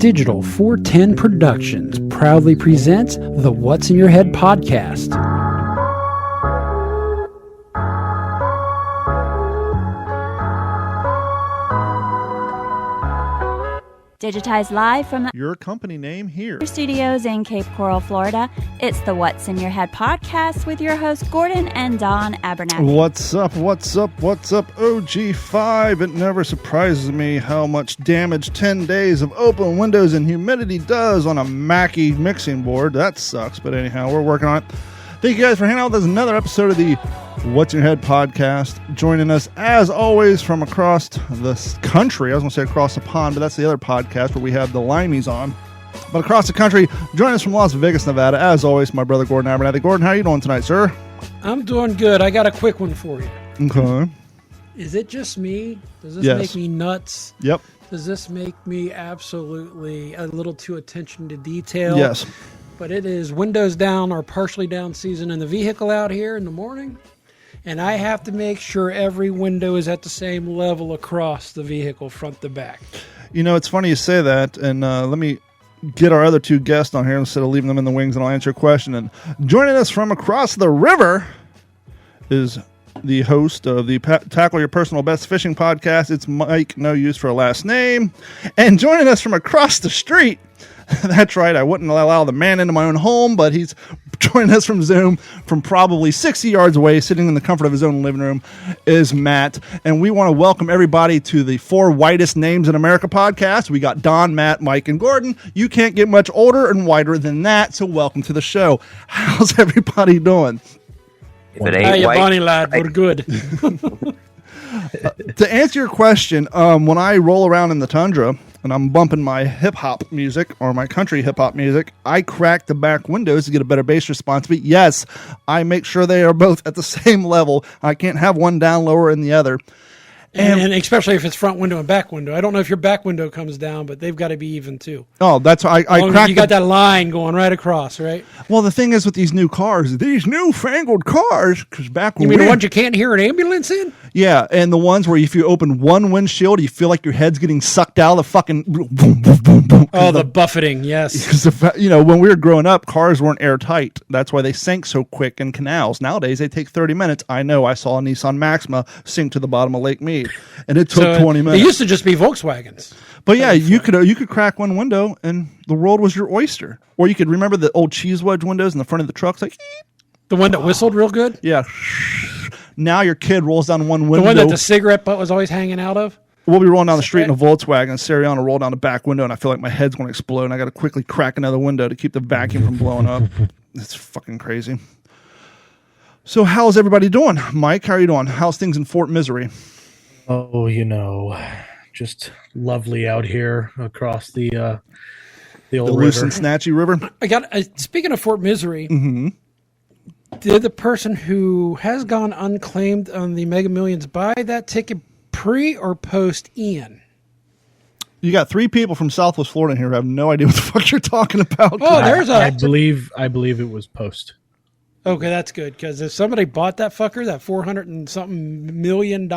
Digital 410 Productions proudly presents the What's in Your Head podcast. Digitized live from your company name here. Studios in Cape Coral, Florida. It's the What's in Your Head podcast with your hosts Gordon and Don Abernathy. What's up, OG5? It never surprises me how much damage 10 days of open windows and humidity does on a Mackie mixing board. That sucks, but anyhow, we're working on it. Thank you guys for hanging out with us. Another episode of the What's in Your Head podcast. Joining us, as always, from across the country. I was going to say across the pond, but that's the other podcast where we have the Limeys on. But across the country, joining us from Las Vegas, Nevada, as always, my brother Gordon Abernathy. Gordon, how are you doing tonight, sir? I'm doing good. I got a quick one for you. Okay. Is it just me? Does this Yes. make me nuts? Yep. Does this make me absolutely a little too attention to detail? Yes. But it is windows down or partially down season in the vehicle out here in the morning. And I have to make sure every window is at the same level across the vehicle, front to back. You know, it's funny you say that, and let me get our other two guests on here instead of leaving them in the wings, and I'll answer your question. And joining us from across the river is the host of the Tackle Your Personal Best Fishing podcast. It's Mike, no use for a last name. And joining us from across the street, that's right, I wouldn't allow the man into my own home, but he's joining us from Zoom from probably 60 yards away, sitting in the comfort of his own living room, is Matt. And we want to welcome everybody to the Four Whitest Names in America podcast. We got Don, Matt, Mike, and Gordon. You can't get much older and whiter than that, so welcome to the show. How's everybody doing? If it ain't Hey, white, Bonnie lad, we're good. To answer your question, when I roll around in the tundra and I'm bumping my hip-hop music or my country hip-hop music, I crack the back windows to get a better bass response. But yes, I make sure they are both at the same level. I can't have one down lower than the other. And especially if it's front window and back window. I don't know if your back window comes down, but they've got to be even too. Oh, that's I crack. You got that line going right across, right? Well, the thing is with these new cars, these newfangled cars, because back when You mean the ones you can't hear an ambulance in? yeah, and the ones where if you open one windshield, you feel like your head's getting sucked out of the fucking boom, boom, boom, boom. Oh, the buffeting, yes. Because when we were growing up, cars weren't airtight. That's why they sank so quick in canals. Nowadays, they take 30 minutes. I know. I saw a Nissan Maxima sink to the bottom of Lake Mead, and it took 20 minutes. It used to just be Volkswagens. But yeah, you could crack one window, and the world was your oyster. Or you could remember the old cheese wedge windows in the front of the trucks, like The one that whistled real good? yeah. Now your kid rolls down one window. The one that the cigarette butt was always hanging out of? We'll be rolling down the street in a Volkswagen, and Sariana will roll down the back window, and I feel like my head's going to explode, and I got to quickly crack another window to keep the vacuum from blowing up. It's fucking crazy. So how's everybody doing? Mike, how are you doing? How's things in Fort Misery? Oh, just lovely out here across the old The loose and river. snatchy river? I got. Speaking of Fort Misery, did the person who has gone unclaimed on the Mega Millions buy that ticket pre or post Ian? You got three people from Southwest Florida here who have no idea what the fuck you're talking about. Oh, there's I believe it was post. Okay, that's good, because if somebody bought that fucker, that $400 and something million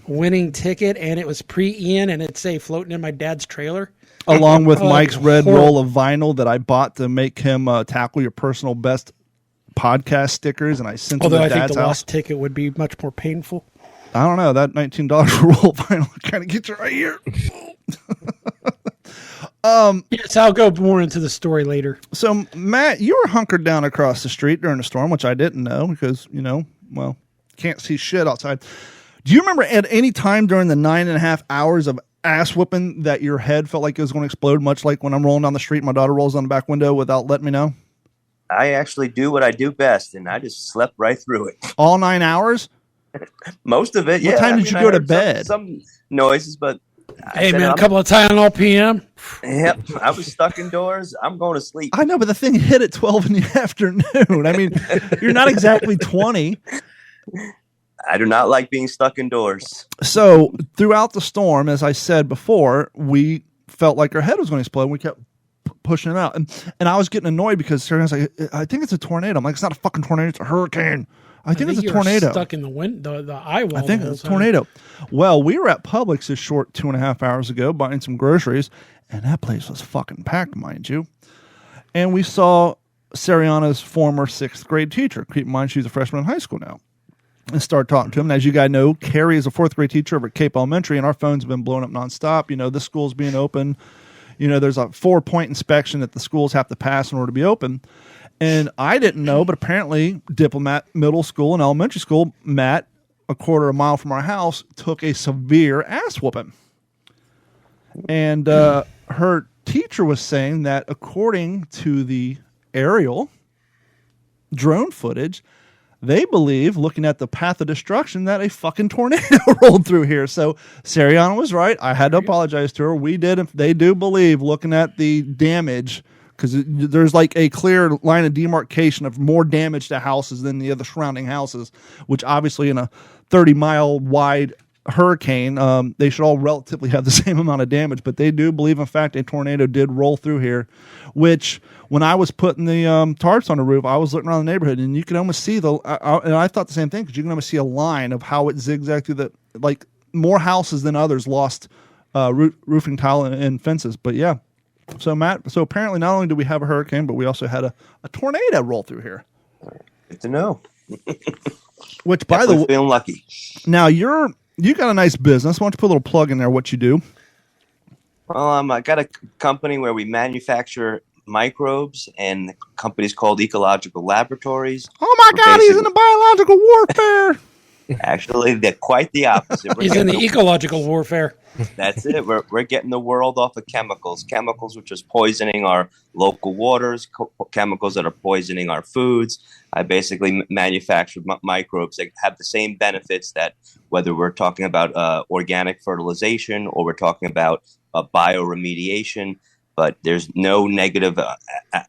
winning ticket, and it was pre-Ian, and it's say floating in my dad's trailer, Along with Mike's red horrible. roll of vinyl that I bought to make him tackle your personal best podcast stickers, and I sent although him I to think Dad's the house. lost ticket would be much more painful. I don't know. That $19 roll of vinyl kind of gets you right here. Yes, I'll go more into the story later. So, Matt, you were hunkered down across the street during the storm, which I didn't know because, can't see shit outside. Do you remember at any time during the 9.5 hours of ass whooping that your head felt like it was going to explode, much like when I'm rolling down the street and my daughter rolls on the back window without letting me know? I actually do what I do best, and I just slept right through it. All 9 hours? Most of it, yeah. What time did you go to heard bed? Some noises, but Hey, man, a couple of Tylenol PM. Yep, I was stuck indoors. I'm going to sleep. I know, but the thing hit at 12 in the afternoon. I mean, you're not exactly 20. I do not like being stuck indoors. So throughout the storm, as I said before, we felt like our head was going to explode. And we kept pushing it out. And I was getting annoyed because Sarah was like, I think it's a tornado. I'm like, it's not a fucking tornado. It's a hurricane. I think it's a you were tornado. stuck in the eye wall. I think it's a tornado. Well, we were at Publix a short 2.5 hours ago buying some groceries, and that place was fucking packed, mind you. And we saw Sariana's former 6th grade teacher. Keep in mind, she's a freshman in high school now. And started talking to him. And as you guys know, Carrie is a 4th grade teacher over at Cape Elementary, and our phones have been blowing up nonstop. You know, this school's being open. You know, there's a 4-point inspection that the schools have to pass in order to be open. And I didn't know, but apparently Diplomat Middle School and Elementary School, Matt, a quarter of a mile from our house, took a severe ass whooping. And her teacher was saying that according to the aerial drone footage, they believe, looking at the path of destruction, that a fucking tornado rolled through here. So Sariana was right. I had to apologize to her. We did. They do believe, looking at the damage, because there's like a clear line of demarcation of more damage to houses than the other surrounding houses, which obviously in a 30-mile wide hurricane, they should all relatively have the same amount of damage. But they do believe, in fact, a tornado did roll through here, which when I was putting the tarps on the roof, I was looking around the neighborhood, and you could almost see and I thought the same thing, because you can almost see a line of how it zigzagged through like more houses than others lost roofing tile and fences. But yeah. So Matt, apparently not only do we have a hurricane, but we also had a tornado roll through here. Good to know. Which, by the way, feeling lucky. Now you got a nice business. Why don't you put a little plug in there? What you do? Well, I got a company where we manufacture microbes, and the company's called Ecological Laboratories. Oh my God, he's in the biological warfare. Actually, they're quite the opposite. He's in the ecological warfare. That's it. We're getting the world off of chemicals which is poisoning our local waters, chemicals that are poisoning our foods. I basically manufactured microbes that have the same benefits, that whether we're talking about organic fertilization or we're talking about bioremediation, but there's no negative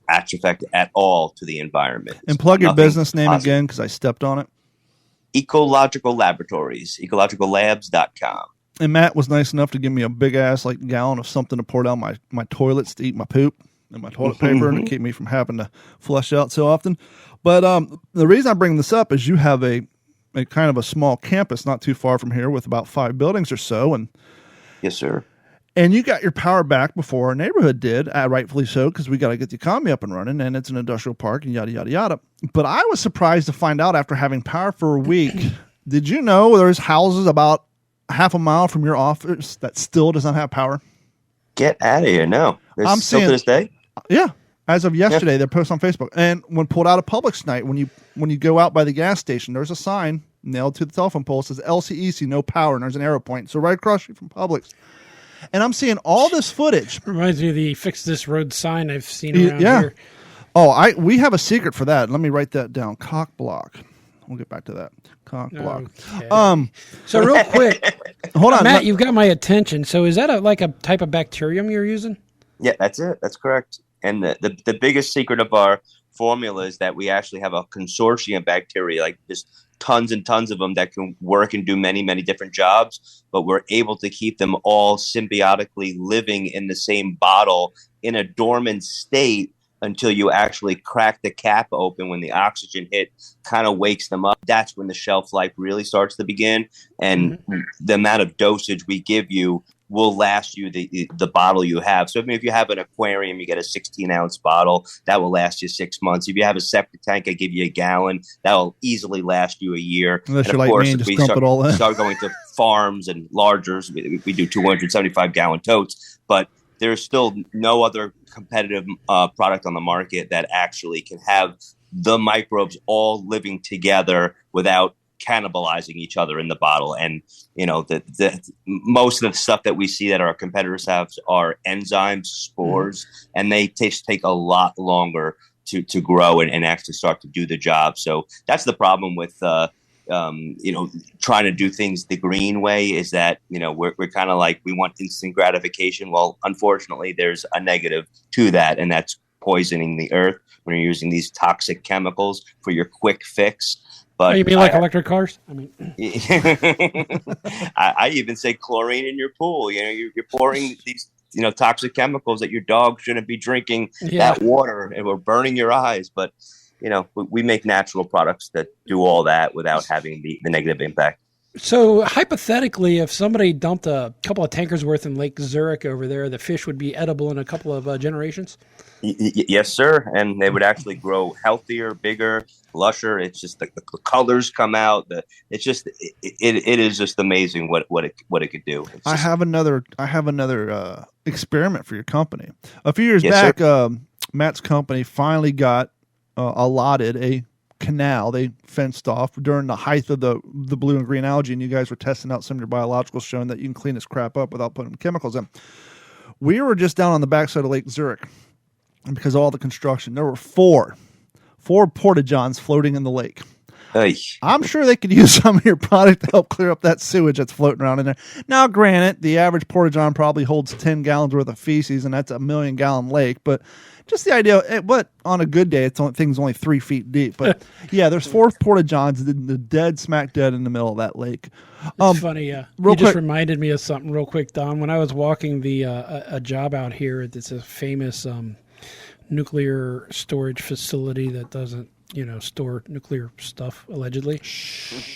effect at all to the environment. And plug your business name again, because I stepped on it. Ecological Laboratories, ecologicallabs.com. And Matt was nice enough to give me a big ass gallon of something to pour down my toilets to eat my poop and my toilet paper and to keep me from having to flush out so often. But the reason I bring this up is you have a kind of a small campus not too far from here with about 5 buildings or so. And yes, sir. And you got your power back before our neighborhood did, rightfully so, because we got to get the economy up and running, and it's an industrial park, and yada, yada, yada. But I was surprised to find out after having power for a week, did you know there's houses about half a mile from your office that still does not have power? Get out of here. No. I'm still saying, to this day? Yeah. As of yesterday, they're posted on Facebook. And when pulled out of Publix tonight, when you go out by the gas station, there's a sign nailed to the telephone pole that says LCEC, no power, and there's an arrow point. So right across from Publix. And I'm seeing all this footage. Reminds me of the Fix This Road sign I've seen around here. Oh, we have a secret for that. Let me write that down. Cock block. We'll get back to that. Cock block. Okay. So real quick, hold on, Matt, you've got my attention. So is that like a type of bacterium you're using? Yeah, that's it. That's correct. And the biggest secret of our formula is that we actually have a consortium of bacteria, like just tons and tons of them that can work and do many, many different jobs, but we're able to keep them all symbiotically living in the same bottle in a dormant state until you actually crack the cap open. When the oxygen hit kind of wakes them up, that's when the shelf life really starts to begin. And the amount of dosage we give you will last you the bottle you have. So if you have an aquarium, you get a 16-ounce bottle, that will last you 6 months. If you have a septic tank, I give you a gallon, that will easily last you a year. Unless and you're of like course, me and if just we dump it all in. start going to farms and largers, we do 275-gallon totes, but there's still no other competitive product on the market that actually can have the microbes all living together without cannibalizing each other in the bottle. And the most of the stuff that we see that our competitors have are enzymes, spores, and they take a lot longer to grow and actually start to do the job. So that's the problem with trying to do things the green way, is that we're kind of like, we want instant gratification. Well, unfortunately, there's a negative to that, and that's poisoning the earth when you're using these toxic chemicals for your quick fix. But you mean like electric cars? I mean, I even say chlorine in your pool. You're pouring these toxic chemicals that your dog shouldn't be drinking that water, and we're burning your eyes. But we make natural products that do all that without having the negative impact. So hypothetically, if somebody dumped a couple of tankers worth in Lake Zurich over there, the fish would be edible in a couple of generations? Yes, sir. And they would actually grow healthier, bigger, lusher. It's just the colors come out. It is just amazing what it could do. I have another experiment for your company. A few years back, Matt's company finally got allotted a canal. They fenced off during the height of the blue and green algae, and you guys were testing out some of your biologicals showing that you can clean this crap up without putting chemicals in. We were just down on the backside of Lake Zurich, and because of all the construction, there were four porta-johns floating in the lake. Hey. I'm sure they could use some of your product to help clear up that sewage that's floating around in there. Now, granted, the average porta-john probably holds 10 gallons worth of feces, and that's a 1,000,000-gallon lake, but just the idea, but on a good day, thing's only 3 feet deep. But yeah, there's 4 porta-johns, the smack dead in the middle of that lake. It's funny, yeah. You just reminded me of something real quick, Don. When I was walking a job out here, it's a famous nuclear storage facility that doesn't, store nuclear stuff, allegedly.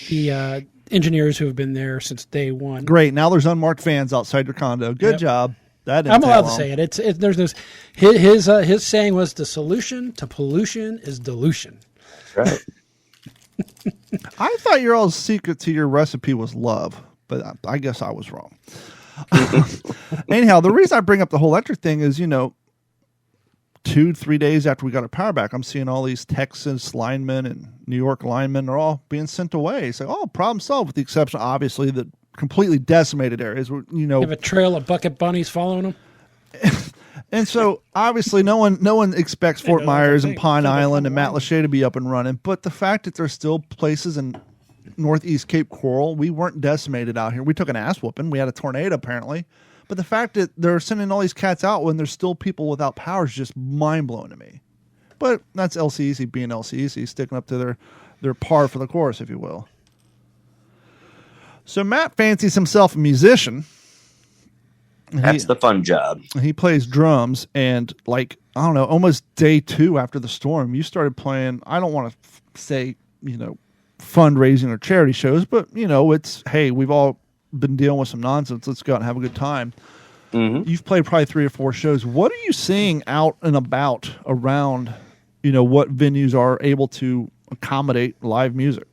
The engineers who have been there since day one. Great. Now there's unmarked vans outside your condo. Good job. I'm allowed to say it. There's no. His saying was, the solution to pollution is dilution. Right. I thought your all's secret to your recipe was love, but I guess I was wrong. Anyhow, the reason I bring up the whole electric thing is, 2-3 days after we got our power back, I'm seeing all these Texas linemen and New York linemen are all being sent away. It's like, problem solved, with the exception, obviously, that completely decimated areas where, You have a trail of bucket bunnies following them. And so obviously no one expects Fort Myers and Pine Island and Matlacha to be up and running, but the fact that there's still places in northeast Cape Coral, we weren't decimated out here. We took an ass whooping. We had a tornado apparently, but the fact that they're sending all these cats out when there's still people without power is just mind blowing to me. But that's LCEC being LCEC, sticking up to their par for the course, if you will. So Matt fancies himself a musician. That's the fun job. He plays drums, and almost day 2 after the storm, you started playing, I don't want to say, fundraising or charity shows, but, it's, hey, we've all been dealing with some nonsense. Let's go out and have a good time. Mm-hmm. You've played probably 3 or 4 shows. What are you seeing out and about around, what venues are able to accommodate live music?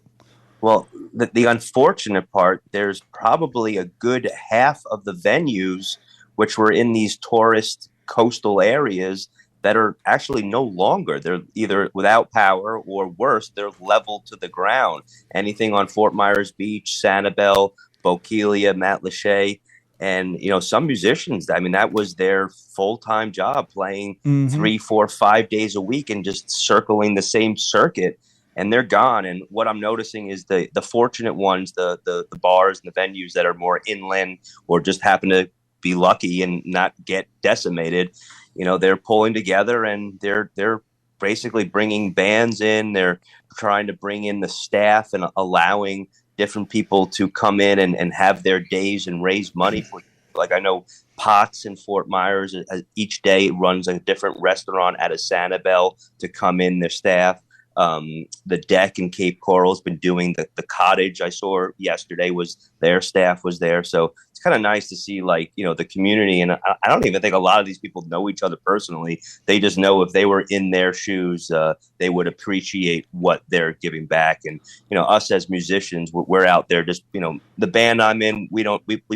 Well, the unfortunate part, there's probably a good half of the venues which were in these tourist coastal areas that are actually no longer. They're either without power or worse, they're leveled to the ground. Anything on Fort Myers Beach, Sanibel, Bokeelia, Matlacha. And, some musicians, that was their full-time job, playing 3, 4, 5 days a week and just circling the same circuit. And they're gone. And what I'm noticing is the fortunate ones, the bars and the venues that are more inland or just happen to be lucky and not get decimated, they're pulling together and they're basically bringing bands in. They're trying to bring in the staff and allowing different people to come in and have their days and raise money for. Like I know Potts in Fort Myers, each day runs a different restaurant at a Sanibel to come in their staff. The Deck in Cape Coral has been doing the cottage. I saw yesterday was their staff was there. So it's kind of nice to see the community. And I don't even think a lot of these people know each other personally. They just know if they were in their shoes, they would appreciate what they're giving back. And, us as musicians, we're out there just, the band I'm in, we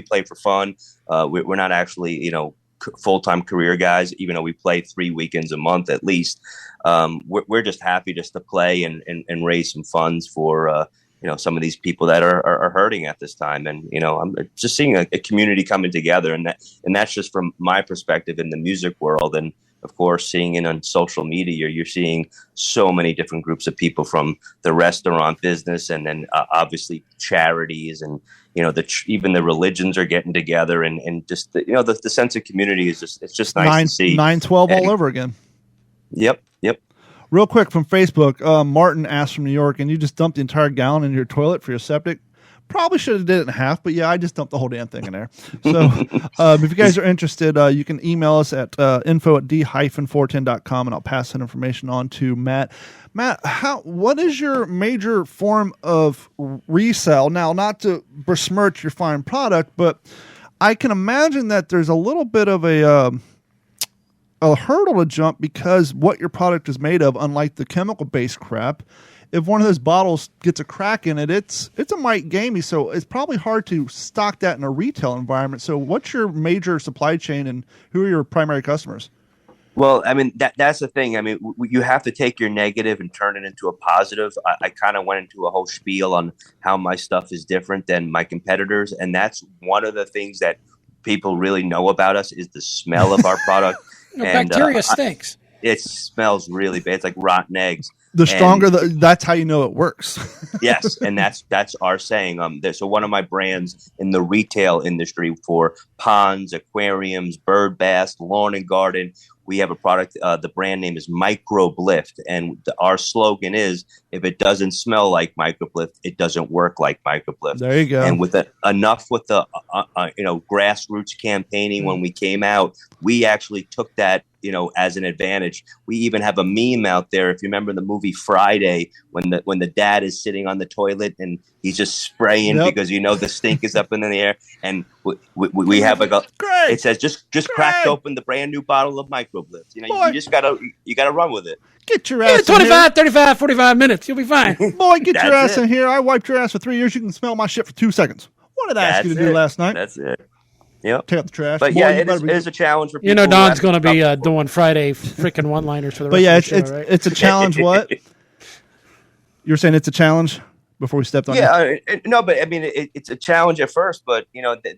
play for fun. We're not actually, full-time career guys, even though we play 3 weekends a month at least. We're just happy just to play and raise some funds for some of these people that are hurting at this time. And I'm just seeing a community coming together, and that's just from my perspective in the music world. And of course, seeing it on social media, you're seeing so many different groups of people, from the restaurant business, and then obviously charities, and even the religions are getting together, and just the sense of community is just nice to see. 9/12 all over again. Yep. Real quick from Facebook, Martin asked from New York, and you just dumped the entire gallon in your toilet for your septic. Probably should have did it in half, but yeah, I just dumped the whole damn thing in there. So if you guys are interested, you can email us at info@d-410.com, and I'll pass that information on to Matt. Matt, what is your major form of resale? Now, not to besmirch your fine product, but I can imagine that there's a little bit of a hurdle to jump because what your product is made of, unlike the chemical-based crap, if one of those bottles gets a crack in it, it's a mite gamey, so it's probably hard to stock that in a retail environment. So what's your major supply chain and who are your primary customers? Well, I mean, that's the thing. I mean, you have to take your negative and turn it into a positive. I kind of went into a whole spiel on how my stuff is different than my competitors, and that's one of the things that people really know about us is the smell of our product. And, bacteria stinks. It smells really bad. It's like rotten eggs. The stronger, that's how you know it works. Yes, and that's our saying. So one of my brands in the retail industry for ponds, aquariums, bird baths, lawn and garden, we have a product. The brand name is Microblift, and our slogan is, if it doesn't smell like Microblift, it doesn't work like Microblift. There you go. And with enough with the grassroots campaigning when we came out, we actually took that as an advantage. We even have a meme out there. If you remember the movie Friday, when the dad is sitting on the toilet and he's just spraying because the stink is up in the air, and we have it says just cracked open the brand new bottle of Microblift. You just gotta run with it. Get your ass 25, 35, 45 minutes. You'll be fine. Boy, get your ass in here. I wiped your ass for 3 years. You can smell my shit for 2 seconds. What did I ask you to do last night? That's it. Yep. Take out the trash. But it is a challenge for people. Don's going to be doing Friday freaking one-liners for the rest of the show, right? It's a challenge. What? You're saying it's a challenge before we stepped on it? Yeah, no, but I mean, it's a challenge at first, but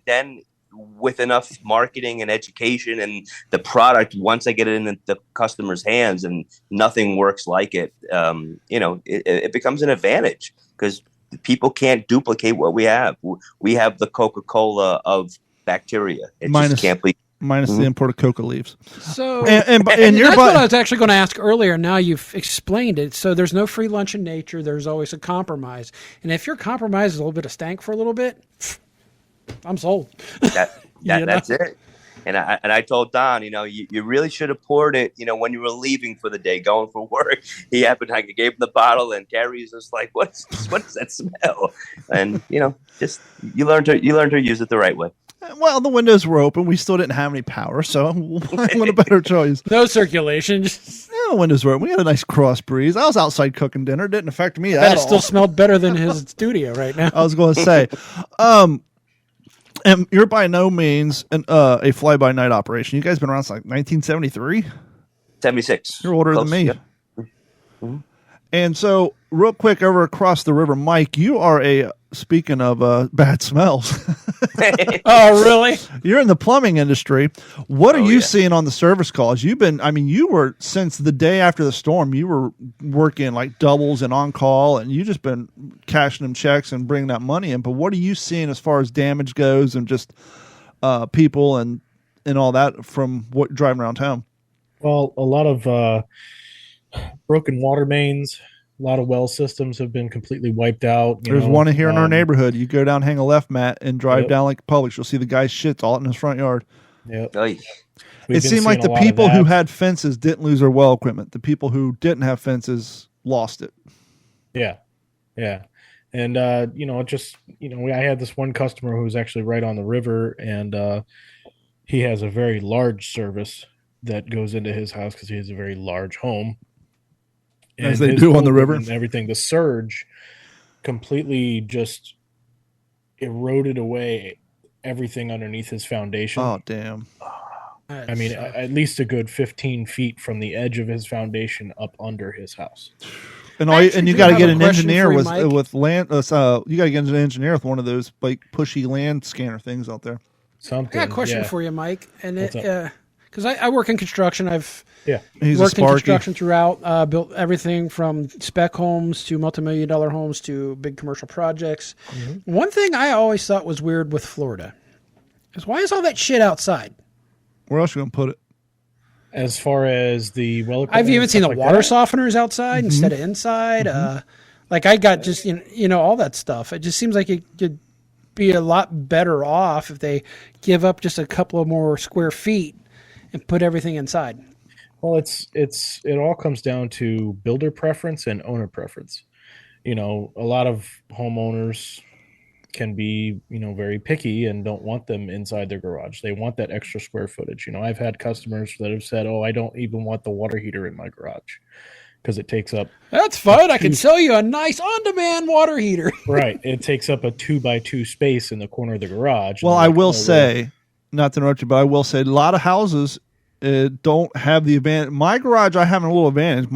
then with enough marketing and education and the product, once I get it in the customer's hands and nothing works like it, it becomes an advantage because people can't duplicate what we have. We have the Coca-Cola of bacteria. It just can't be. Minus the imported coca leaves. So, and that's what I was actually going to ask earlier. Now you've explained it. So there's no free lunch in nature. There's always a compromise. And if your compromise is a little bit of stank for a little bit, I'm sold. That's it. And I told Don, you really should have poured it, when you were leaving for the day, going for work. I gave him the bottle, and Terry's just like, what does that smell? And just you learn to use it the right way. Well, the windows were open. We still didn't have any power, so what a better choice. No circulation. The windows were open. We had a nice cross breeze. I was outside cooking dinner. It didn't affect me at all. It still smelled better than his studio right now. I was going to say. And you're by no means a fly-by-night operation. You guys been around since like 1973? 76. You're older than me. Yep. Mm-hmm. And so, real quick, over across the river, Mike, you are speaking of bad smells. Oh, really? You're in the plumbing industry. What are you seeing on the service calls? You were, since the day after the storm, you were working like doubles and on call, and you just been cashing them checks and bringing that money in. But what are you seeing as far as damage goes and just people and all that from what driving around town? Well, a lot of broken water mains. A lot of well systems have been completely wiped out. There's one here in our neighborhood. You go down, hang a left, Matt, and drive down like Publix. You'll see the guy's shit's all in his front yard. Yep. It seemed like the people who had fences didn't lose their well equipment. The people who didn't have fences lost it. Yeah. Yeah. And, I had this one customer who was actually right on the river, and he has a very large service that goes into his house because he has a very large home. As they do on the river. And everything. The surge completely just eroded away everything underneath his foundation. Oh, damn. I mean, at least a good 15 feet from the edge of his foundation up under his house. And you got to get an engineer with land. You got to get an engineer with one of those like pushy land scanner things out there. Something. I got a question for you, Mike. And because I work in construction, I've worked in construction throughout, built everything from spec homes to multi-million-dollar homes to big commercial projects. Mm-hmm. One thing I always thought was weird with Florida is why is all that shit outside? Where else are you going to put it? As far as the I've even seen the water softeners outside instead of inside. Like I got just all that stuff. It just seems like it could be a lot better off if they give up just a couple of more square feet and put everything inside. Well, it all comes down to builder preference and owner preference. A lot of homeowners can be, very picky and don't want them inside their garage. They want that extra square footage. I've had customers that have said, "Oh, I don't even want the water heater in my garage because it takes up." That's fine. I can sell you a nice on-demand water heater. Right. It takes up a 2x2 space in the corner of the garage. Well, I will say, not to interrupt you, but I will say a lot of houses don't have the advantage. My garage, I have a little advantage.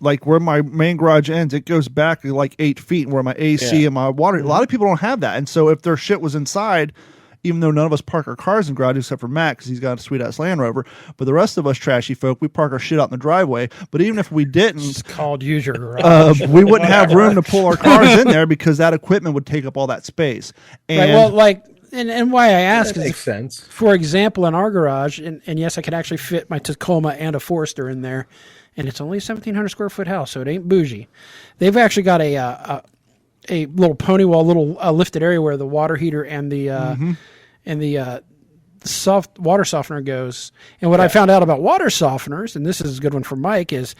Like where my main garage ends, it goes back like 8 feet where my AC and my water. A lot of people don't have that. And so if their shit was inside, even though none of us park our cars in garage except for Matt because he's got a sweet ass Land Rover, but the rest of us trashy folk, we park our shit out in the driveway. But even if we didn't, it's called use your garage. we wouldn't have room to pull our cars in there because that equipment would take up all that space. And And why I ask makes sense. For example, in our garage, and yes, I could actually fit my Tacoma and a Forester in there, and it's only a 1,700 square foot house, so it ain't bougie. They've actually got a little pony wall, little lifted area where the water heater and the soft water softener goes. And what I found out about water softeners, and this is a good one for Mike, is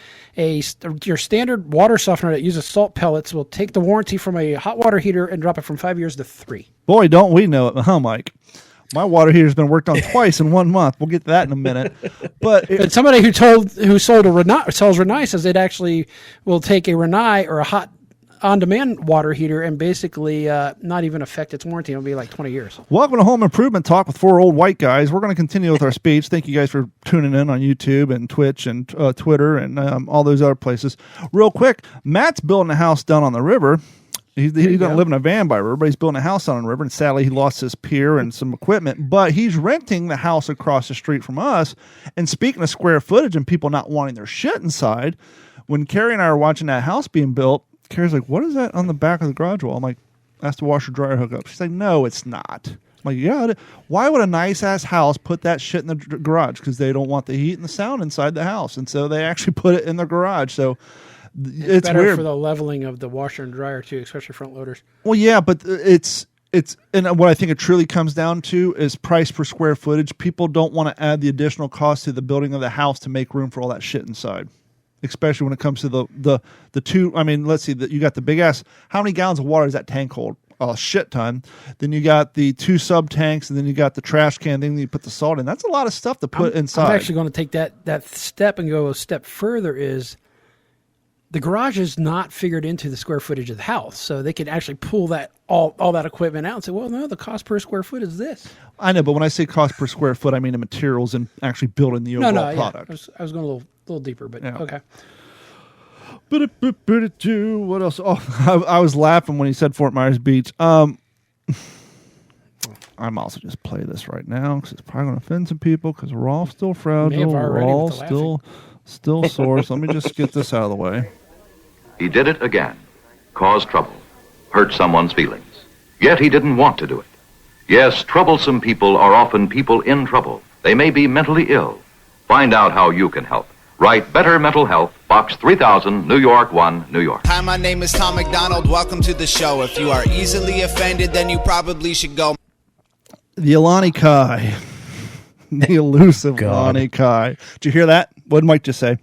your standard water softener that uses salt pellets will take the warranty from a hot water heater and drop it from 5 years to 3. Boy, don't we know it, huh, Mike? My water heater's been worked on twice in 1 month. We'll get to that in a minute. But somebody who sells Rinnai says it actually will take a Rinnai or a hot on-demand water heater and basically not even affect its warranty. It'll be like 20 years. Welcome to Home Improvement Talk with 4 old white guys. We're going to continue with our speech. Thank you guys for tuning in on YouTube and Twitch and Twitter and all those other places. Real quick, Matt's building a house down on the river. He doesn't live in a van by a river, but he's building a house on a river, and sadly he lost his pier and some equipment, but he's renting the house across the street from us. And speaking of square footage and people not wanting their shit inside, when Carrie and I are watching that house being built, Carrie's like, "What is that on the back of the garage wall?" I'm like, "That's the washer dryer hookup." She's like, "No, it's not." I'm like, "Yeah, why would a nice ass house put that shit in the garage? Because they don't want the heat and the sound inside the house, and so they actually put it in their garage." So it's better weird for the leveling of the washer and dryer too, especially front loaders. Well, yeah, but it's and what I think it truly comes down to is price per square footage. People don't want to add the additional cost to the building of the house to make room for all that shit inside. Especially when it comes to the two. I mean, let's see. You got the big ass. How many gallons of water does that tank hold? A shit ton. Then you got the 2 sub tanks, and then you got the trash can thing that you put the salt in. That's a lot of stuff to put inside. I'm actually going to take that step and go a step further. Is the garage is not figured into the square footage of the house, so they could actually pull that all that equipment out and say, "Well, no, the cost per square foot is this." I know, but when I say cost per square foot, I mean the materials and actually building the overall product. Yeah. I was going a little deeper, but yeah. Okay. What else? Oh, I was laughing when he said Fort Myers Beach. I'm also just play this right now because it's probably going to offend some people because we're all still fragile. We're all still sore. So let me just get this out of the way. He did it again. Caused trouble. Hurt someone's feelings. Yet he didn't want to do it. Yes, troublesome people are often people in trouble. They may be mentally ill. Find out how you can help. Write Better Mental Health, Box 3000, New York 1, New York. Hi, my name is Tom McDonald. Welcome to the show. If you are easily offended, then you probably should go. The Alani Kai. The elusive Alani Kai. Did you hear that? What did Mike just say?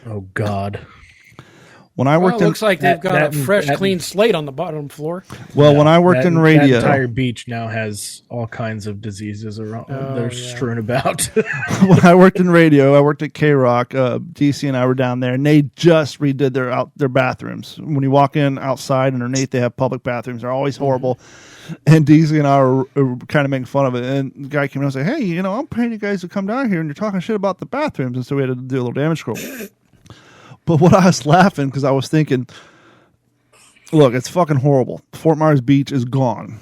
Oh, God. When I worked it looks like they've got a fresh, clean slate on the bottom floor. Well, when I worked in radio, that entire beach now has all kinds of diseases around. They're strewn about. When I worked in radio, I worked at K-Rock. DC and I were down there, and they just redid their bathrooms. When you walk in outside underneath, they have public bathrooms. They're always horrible. And DC and I were kind of making fun of it. And the guy came in and said, "Hey, I'm paying you guys to come down here, and you're talking shit about the bathrooms." And so we had to do a little damage control. But what I was laughing because I was thinking, look, it's fucking horrible. Fort Myers Beach is gone.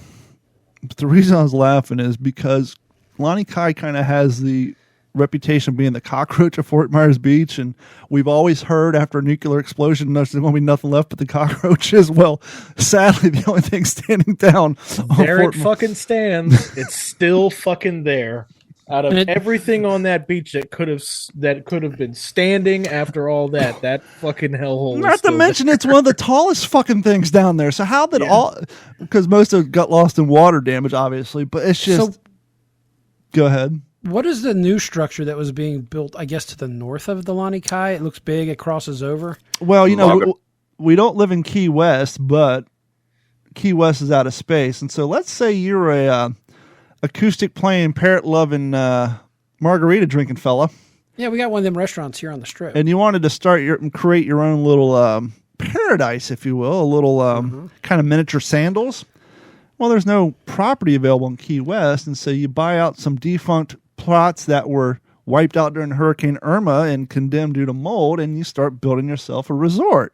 But the reason I was laughing is because Lonnie Kai kind of has the reputation of being the cockroach of Fort Myers Beach, and we've always heard after a nuclear explosion there's going to be nothing left but the cockroaches. Well, sadly, the only thing standing down there it fucking stands. It's still fucking there. Out of everything on that beach that could have been standing after all that fucking hellhole. Not to mention, it's one of the tallest fucking things down there. So how did because most of it got lost in water damage, obviously, but it's just. Go ahead. What is the new structure that was being built, I guess, to the north of the Lani Kai? It looks big. It crosses over. Well, we don't live in Key West, but Key West is out of space. And so let's say you're a acoustic playing, parrot loving, margarita drinking fella. Yeah, we got one of them restaurants here on the Strip. And you wanted to create your own little paradise, if you will, a little kind of miniature sandals. Well, there's no property available in Key West, and so you buy out some defunct plots that were wiped out during Hurricane Irma and condemned due to mold, and you start building yourself a resort.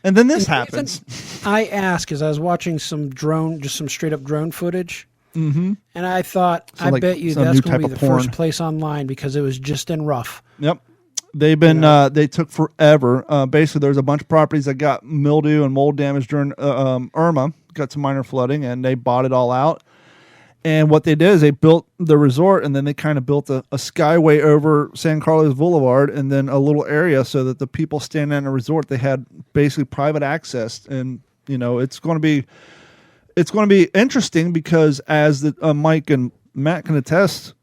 And then this happens. I asked, as I was watching some straight up drone footage, and I thought, I bet you that's going to be the first place online because it was just in rough. Yep. They've been, they took forever. Basically, there's a bunch of properties that got mildew and mold damage during Irma, got some minor flooding, and they bought it all out. And what they did is they built the resort, and then they kind of built a skyway over San Carlos Boulevard, and then a little area so that the people standing in the resort, they had basically private access. And it's going to be interesting because as Mike and Matt can attest,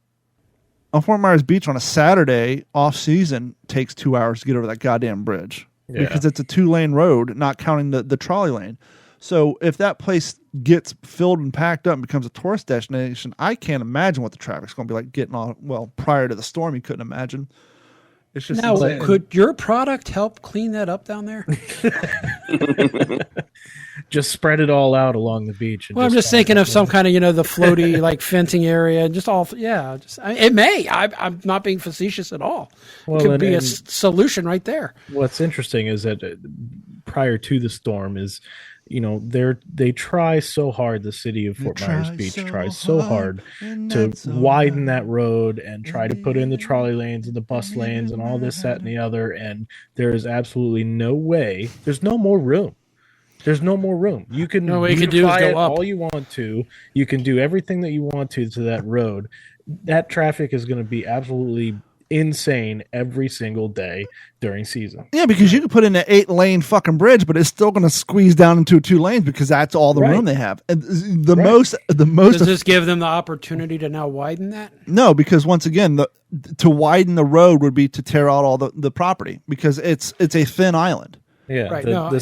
on Fort Myers Beach on a Saturday off season takes 2 hours to get over that goddamn bridge because it's a 2-lane road, not counting the trolley lane. So if that place gets filled and packed up and becomes a tourist destination, I can't imagine what the traffic's going to be like getting on. Well, prior to the storm, you couldn't imagine. It's just now, could your product help clean that up down there? Just spread it all out along the beach. Well, I'm just thinking of some kind of, the floaty like fencing area. Just all, it may. I'm not being facetious at all. Well, it could be a solution right there. What's interesting is that prior to the storm is, they try so hard. The city of Fort Myers Beach tries so hard to widen that road and try to put in the trolley lanes and the bus lanes and all this, that, and the other. And there is absolutely no way. There's no more room. There's no more room. You can do is go up all you want to. You can do everything that you want to that road. That traffic is going to be absolutely insane every single day during season. Yeah, because you can put in an 8-lane fucking bridge, but it's still going to squeeze down into 2 lanes because that's all the room they have. And the most. Does this give them the opportunity to now widen that? No, because once again, to widen the road would be to tear out all the property because it's a thin island. Yeah, right. The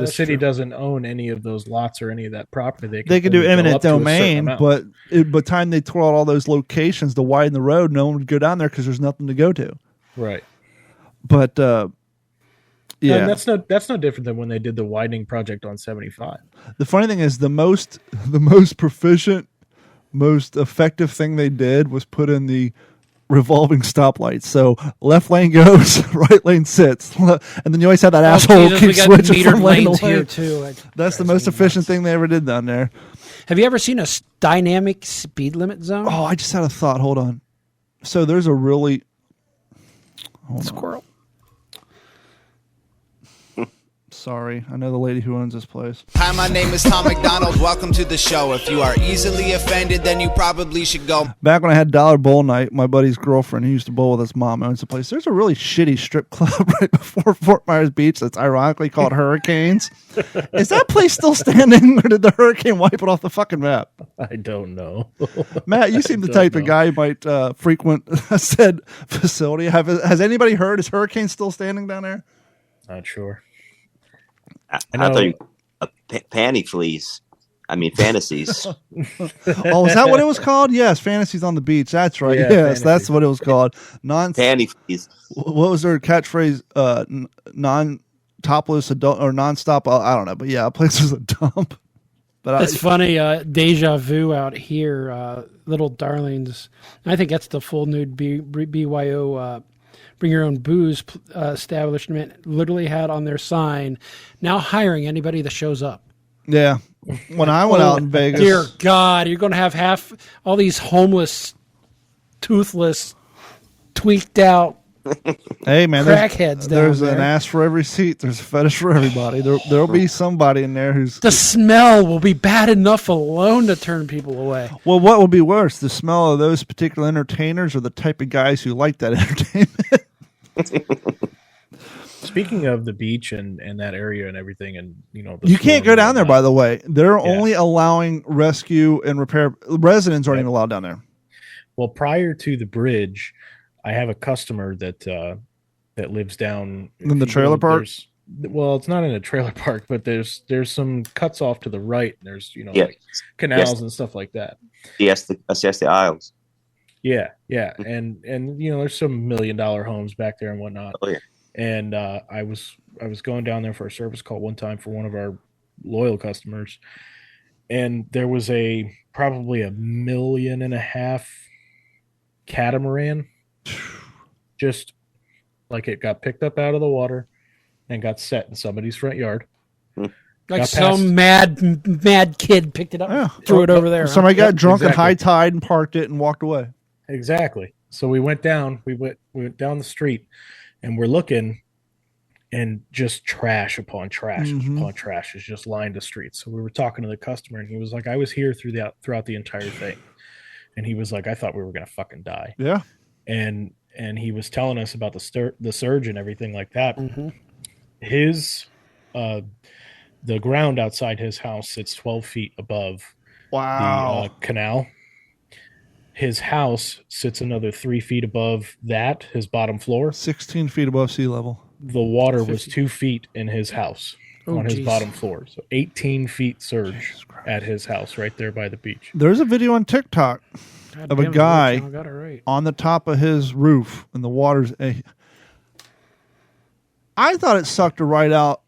city doesn't own any of those lots or any of that property. They could do eminent domain, but by the time they tore out all those locations to widen the road, no one would go down there because there's nothing to go to. Right. But yeah, and that's no different than when they did the widening project on 75. The funny thing is, the most proficient, most effective thing they did was put in the revolving stoplights. So left lane goes, right lane sits, and then you always have that asshole keep switching from lane to lane. Here too. That's the most efficient thing they ever did down there. Have you ever seen a dynamic speed limit zone? Oh, I just had a thought. Hold on. So there's a really squirrel. Sorry, I know the lady who owns this place. Hi, my name is Tom McDonald. Welcome to the show. If you are easily offended, then you probably should go. Back when I had Dollar Bowl night, my buddy's girlfriend, who used to bowl with his mom, owns the place. There's a really shitty strip club right before Fort Myers Beach that's ironically called Hurricanes. Is that place still standing, or did the hurricane wipe it off the fucking map? I don't know. Matt, you seem the type of guy who might frequent said facility. Has anybody heard? Is Hurricane still standing down there? Not sure. I thought you panty fleas. I mean, fantasies. Oh, is that what it was called? Yes, Fantasies on the Beach. That's right. Yeah, yes, that's what it was called. Panty fleas. What was their catchphrase? Non-topless adult or non-stop? I don't know, but yeah, a place was a dump. But it's funny. Deja Vu out here, Little Darlings. I think that's the full nude BYO. Bring your own booze establishment literally had on their sign, now hiring anybody that shows up. Yeah. When I went out in Vegas. Dear God, you're going to have all these homeless, toothless, tweaked out Hey man, crackheads. There's down an there. ass for every seat. There's a fetish for everybody. There'll be somebody in there who's. The smell will be bad enough alone to turn people away. Well, what would be worse, the smell of those particular entertainers or the type of guys who like that entertainment? Speaking of the beach and that area and everything, and the You can't go down there, by the way. They're Yeah. only allowing rescue and repair. Residents aren't even allowed down there. Well, prior to the bridge, I have a customer that lives down In the trailer park? Well, it's not in a trailer park, but there's some cuts off to the right. And there's like canals and stuff like that. Assess the aisles. Yeah, and there's some $1 million homes back there and whatnot. Oh yeah. And I was going down there for a service call one time for one of our loyal customers, and there was probably $1.5 million catamaran, just like it got picked up out of the water and got set in somebody's front yard. Like some mad kid picked it up, and threw it over there. Somebody got drunk exactly. at high tide and parked it and walked away. Exactly. So we went down. We went down the street, and we're looking, and just trash upon trash upon trash is just lined the streets. So we were talking to the customer, and he was like, "I was here throughout the entire thing," and he was like, "I thought we were gonna fucking die." Yeah. And he was telling us about the surge and everything like that. His the ground outside his house sits 12 feet above the canal. His house sits another 3 feet above that, his bottom floor. 16 feet above sea level. The water was 2 feet in his house on his geez. bottom floor. So 18 feet surge at his house right there by the beach. There's a video on TikTok God of a damn it, guy Rich, I got it right. on the top of his roof and the water's. I thought it sucked right out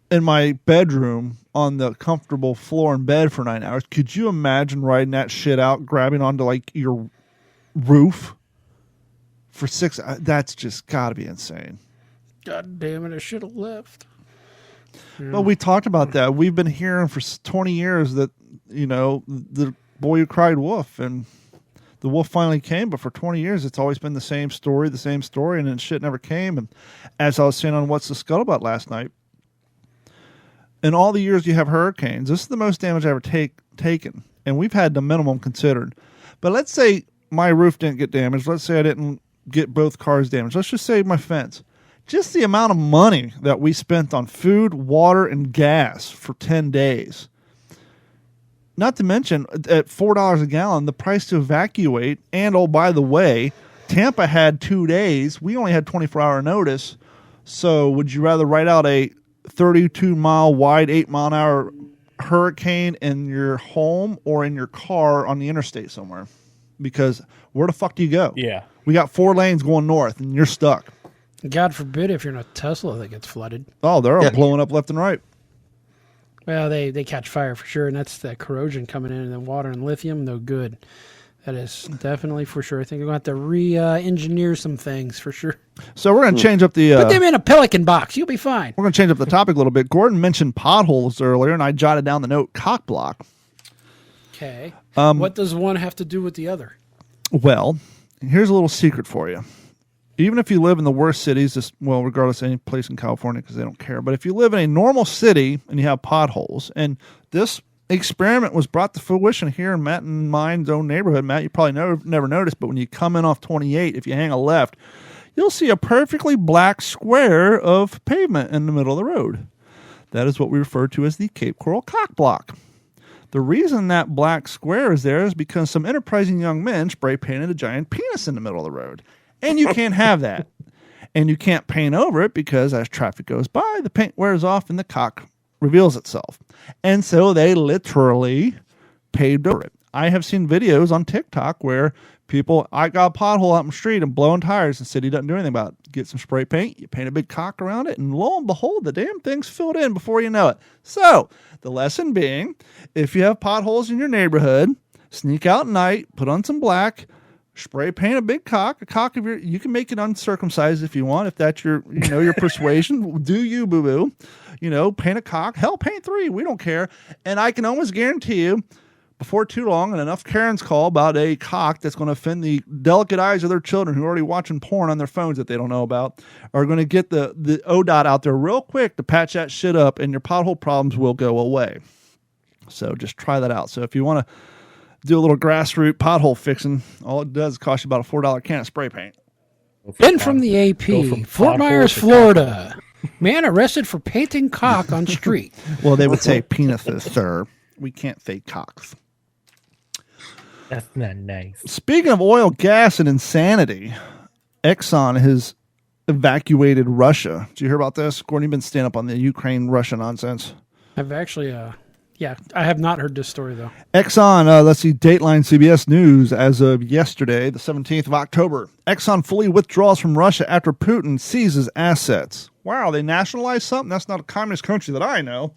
in my bedroom on the comfortable floor in bed for 9 hours. Could you imagine riding that shit out, grabbing onto like your roof for 6 hours? That's just got to be insane. God damn it, I should have left. Well, we talked about that. We've been hearing for 20 years that, the boy who cried wolf, and the wolf finally came, but for 20 years it's always been the same story, and then shit never came. And as I was saying on What's the Scuttlebutt last night, in all the years you have hurricanes, this is the most damage I've ever taken, and we've had the minimum considered. But let's say my roof didn't get damaged. Let's say I didn't get both cars damaged. Let's just say my fence. Just the amount of money that we spent on food, water, and gas for 10 days. Not to mention, at $4 a gallon, the price to evacuate. And, oh, by the way, Tampa had 2 days. We only had 24-hour notice. So would you rather write out a 32-mile wide, 8-mile-an-hour hurricane in your home or in your car on the interstate somewhere? Because where the fuck do you go? Yeah. We got 4 lanes going north, and you're stuck. God forbid if you're in a Tesla that gets flooded. Oh, they're all blowing up left and right. Well, they catch fire for sure, and that's the corrosion coming in, and the water and lithium, no good. That is definitely for sure. I think we're going to have to re-engineer some things for sure. So we're going to change up the... Put them in a Pelican box. You'll be fine. We're going to change up the topic a little bit. Gordon mentioned potholes earlier, and I jotted down the note cock block. Okay. What does one have to do with the other? Well, here's a little secret for you. Even if you live in the worst cities, regardless of any place in California because they don't care, but if you live in a normal city and you have potholes, and this experiment was brought to fruition here in Matt and mine's own neighborhood. Matt, you probably never noticed, but when you come in off 28, if you hang a left, you'll see a perfectly black square of pavement in the middle of the road. That is what we refer to as the Cape Coral cock block. The reason that black square is there is because some enterprising young men spray painted a giant penis in the middle of the road. And you can't have that. And you can't paint over it because as traffic goes by, the paint wears off and the cock reveals itself. And so they literally paved over it. I have seen videos on TikTok where I got a pothole out in the street and blowing tires and city doesn't do anything about it. Get some spray paint, you paint a big cock around it, and lo and behold, the damn thing's filled in before you know it. So the lesson being, if you have potholes in your neighborhood, sneak out at night, put on some black, spray paint a big cock, you can make it uncircumcised if you want, if that's your persuasion. Do you, boo-boo. Paint a cock. Hell, paint 3. We don't care. And I can almost guarantee you, before too long, and enough Karens call about a cock that's going to offend the delicate eyes of their children who are already watching porn on their phones that they don't know about, are going to get the ODOT out there real quick to patch that shit up, and your pothole problems will go away. So just try that out. So if you want to do a little grassroots pothole fixing, all it does is cost you about a $4 can of spray paint. And from the AP, Fort Myers, Florida. Man arrested for painting cock on street. Well, they would say penises, sir. We can't say cocks. That's not nice. Speaking of oil, gas, and insanity, Exxon has evacuated Russia. Did you hear about this? Gordon, you've been staying up on the Ukraine-Russia nonsense. I've actually, I have not heard this story, though. Exxon, let's see, Dateline CBS News as of yesterday, the 17th of October. Exxon fully withdraws from Russia after Putin seizes assets. Wow, they nationalized something? That's not a communist country that I know.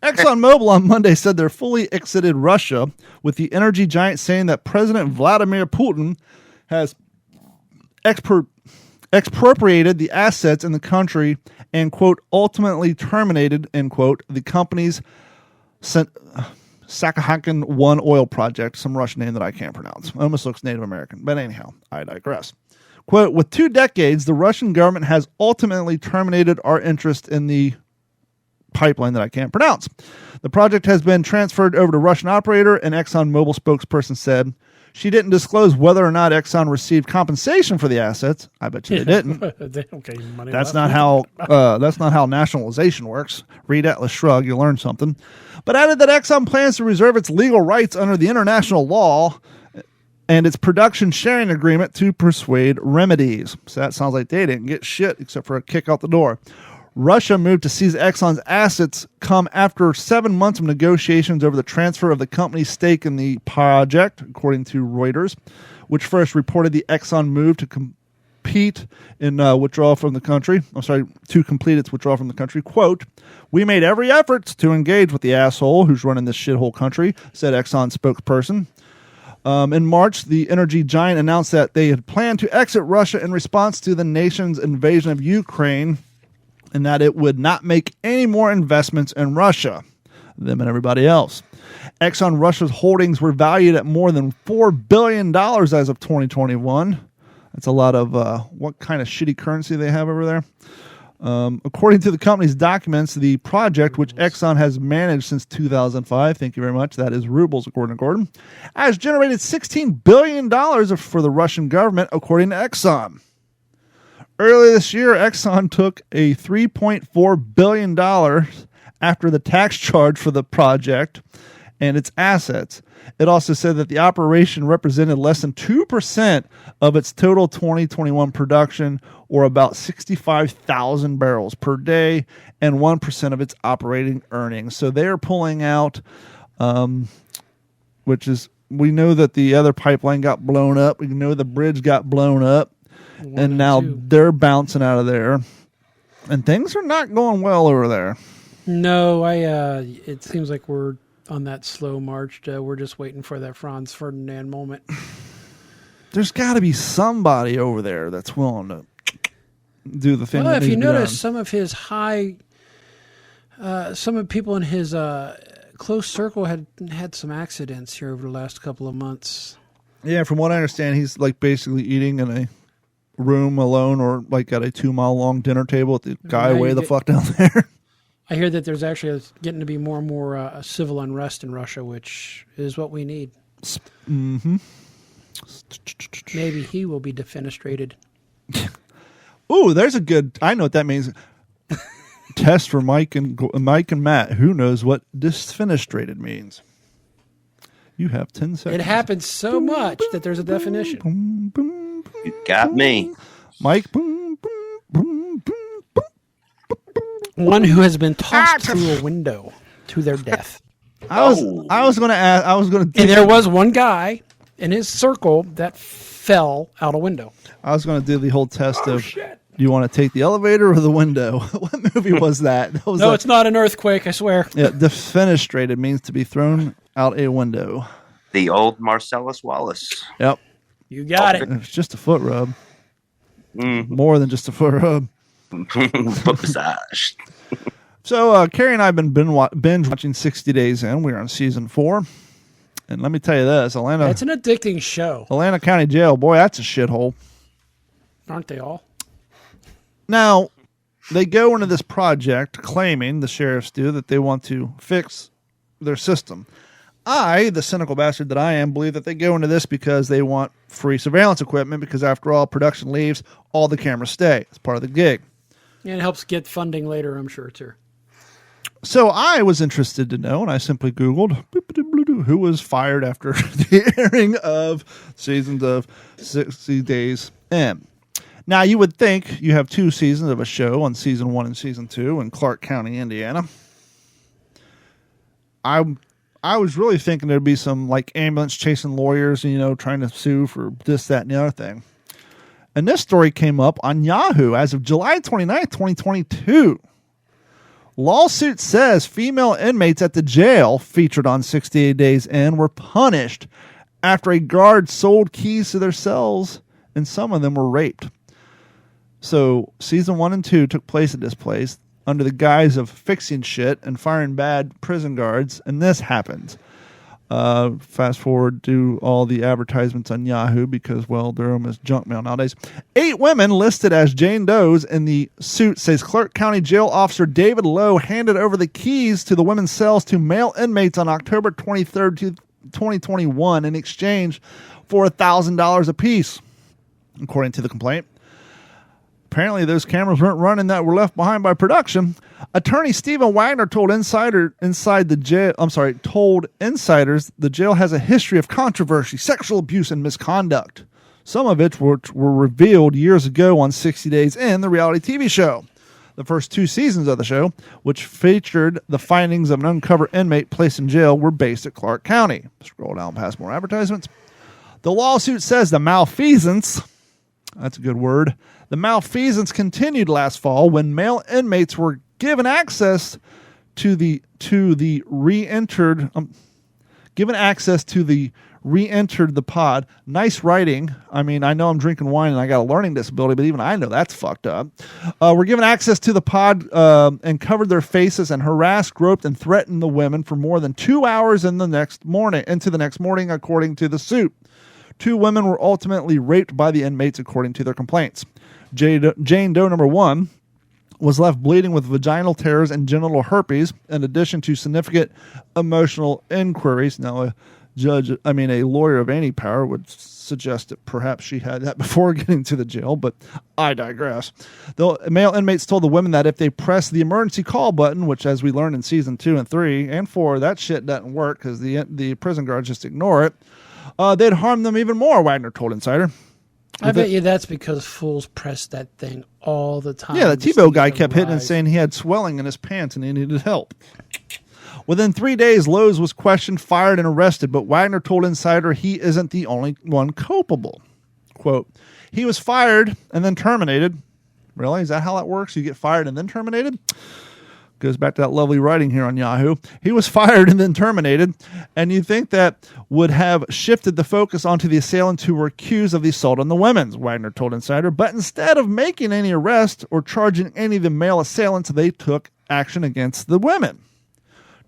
ExxonMobil on Monday said they're fully exited Russia, with the energy giant saying that President Vladimir Putin has expropriated the assets in the country and, quote, ultimately terminated, end quote, the company's Sakhalin-1 oil project, some Russian name that I can't pronounce. Almost looks Native American. But anyhow, I digress. Quote, with 2 decades, the Russian government has ultimately terminated our interest in the pipeline that I can't pronounce. The project has been transferred over to Russian operator, and ExxonMobil spokesperson said she didn't disclose whether or not Exxon received compensation for the assets. I bet you they didn't. That's not how nationalization works. Read Atlas Shrugged, you'll learn something. But added that Exxon plans to reserve its legal rights under the international law and its production sharing agreement to persuade remedies. So that sounds like they didn't get shit except for a kick out the door. Russia moved to seize Exxon's assets come after 7 months of negotiations over the transfer of the company's stake in the project, according to Reuters, which first reported the Exxon move to complete its withdrawal from the country. Quote, we made every effort to engage with the asshole who's running this shithole country, said Exxon spokesperson. In March, the energy giant announced that they had planned to exit Russia in response to the nation's invasion of Ukraine, and that it would not make any more investments in Russia, them and everybody else. Exxon Russia's holdings were valued at more than $4 billion as of 2021. That's a lot of what kind of shitty currency they have over there. According to the company's documents, the project, which Exxon has managed since 2005, thank you very much, that is rubles, according to Gordon, has generated $16 billion for the Russian government, according to Exxon. Earlier this year, Exxon took a $3.4 billion after the tax charge for the project and its assets. It also said that the operation represented less than 2% of its total 2021 production, or about 65,000 barrels per day, and 1% of its operating earnings. So they are pulling out, which is, we know that the other pipeline got blown up. We know the bridge got blown up. And now they're bouncing out of there. And things are not going well over there. No, it seems like we're on that slow march. We're just waiting for that Franz Ferdinand moment. There's got to be somebody over there that's willing to do the thing. Well, if you notice, some of his some of the people in his close circle had some accidents here over the last couple of months. Yeah, from what I understand, he's like basically eating in a room alone, or like at a 2-mile long dinner table with the guy way the fuck down there. I hear that there's actually getting to be more and more civil unrest in Russia, which is what we need. Mm-hmm. Maybe he will be defenestrated. Ooh, there's a good. I know what that means. Test for Mike and Matt. Who knows what defenestrated means? You have 10 seconds. It happens so much that there's a definition. Boom, boom, boom, You got me, Mike. Boom, boom, boom, boom, boom. One who has been tossed through a window to their death. I was going to ask. I was going to. And there was one guy in his circle that fell out a window. I was going to do the whole test of. Shit. Do you want to take the elevator or the window? What movie was that? It's not an earthquake. I swear. Yeah, defenestrated means to be thrown out a window. the old Marcellus Wallace. Yep. You got it. It's just a foot rub. More than just a foot rub. Foot massage. So, Carrie and I have been binge watching 60 Days In. We're on season 4. And let me tell you this, It's an addicting show. Atlanta County Jail, boy, that's a shithole. Aren't they all? Now, they go into this project claiming, the sheriffs do, that they want to fix their system. I, the cynical bastard that I am, believe that they go into this because they want free surveillance equipment because, after all, production leaves, all the cameras stay. It's part of the gig. And it helps get funding later, I'm sure, too. So I was interested to know, and I simply Googled who was fired after the airing of seasons of 60 Days In. Now, you would think you have 2 seasons of a show on season 1 and season 2 in Clark County, Indiana. I was really thinking there'd be some like ambulance chasing lawyers, trying to sue for this, that, and the other thing. And this story came up on Yahoo as of July 29th, 2022. Lawsuit says female inmates at the jail featured on 68 Days In were punished after a guard sold keys to their cells, and some of them were raped. So season 1 and 2 took place at this place under the guise of fixing shit and firing bad prison guards, and this happens. Fast forward to all the advertisements on Yahoo because, well, Durham is junk mail nowadays. 8 women listed as Jane Does in the suit says Clark County Jail Officer David Lowe handed over the keys to the women's cells to male inmates on October 23rd, 2021 in exchange for $1,000 apiece, according to the complaint. Apparently, those cameras weren't running that were left behind by production. Attorney Stephen Wagner told insiders the jail has a history of controversy, sexual abuse, and misconduct. Some of it were revealed years ago on 60 Days In, the reality TV show. The first 2 seasons of the show, which featured the findings of an uncovered inmate placed in jail, were based at Clark County. Scroll down past more advertisements. The lawsuit says the malfeasance, that's a good word, the malfeasance continued last fall when male inmates were given access to the re-entered the pod. Nice writing. I mean, I know I'm drinking wine and I got a learning disability, but even I know that's fucked up. Were given access to the pod and covered their faces and harassed, groped, and threatened the women for more than 2 hours into the next morning, according to the suit. 2 women were ultimately raped by the inmates, according to their complaints. Jane Doe number 1 was left bleeding with vaginal tears and genital herpes, in addition to significant emotional inquiries. Now, a lawyer of any power would suggest that perhaps she had that before getting to the jail, but I digress. The male inmates told the women that if they pressed the emergency call button, which, as we learned in season 2 and 3 and 4, that shit doesn't work because the prison guards just ignore it, they'd harm them even more, Wagner told Insider. I bet you that's because fools press that thing all the time. Yeah, the TiVo guy kept hitting and saying he had swelling in his pants and he needed help. Within 3 days, Lowe's was questioned, fired, and arrested, but Wagner told Insider he isn't the only one culpable. Quote, he was fired and then terminated. Really? Is that how that works? You get fired and then terminated? Goes back to that lovely writing here on Yahoo. He was fired and then terminated, and you'd think that would have shifted the focus onto the assailants who were accused of the assault on the women, Wagner told Insider. But instead of making any arrests or charging any of the male assailants, they took action against the women.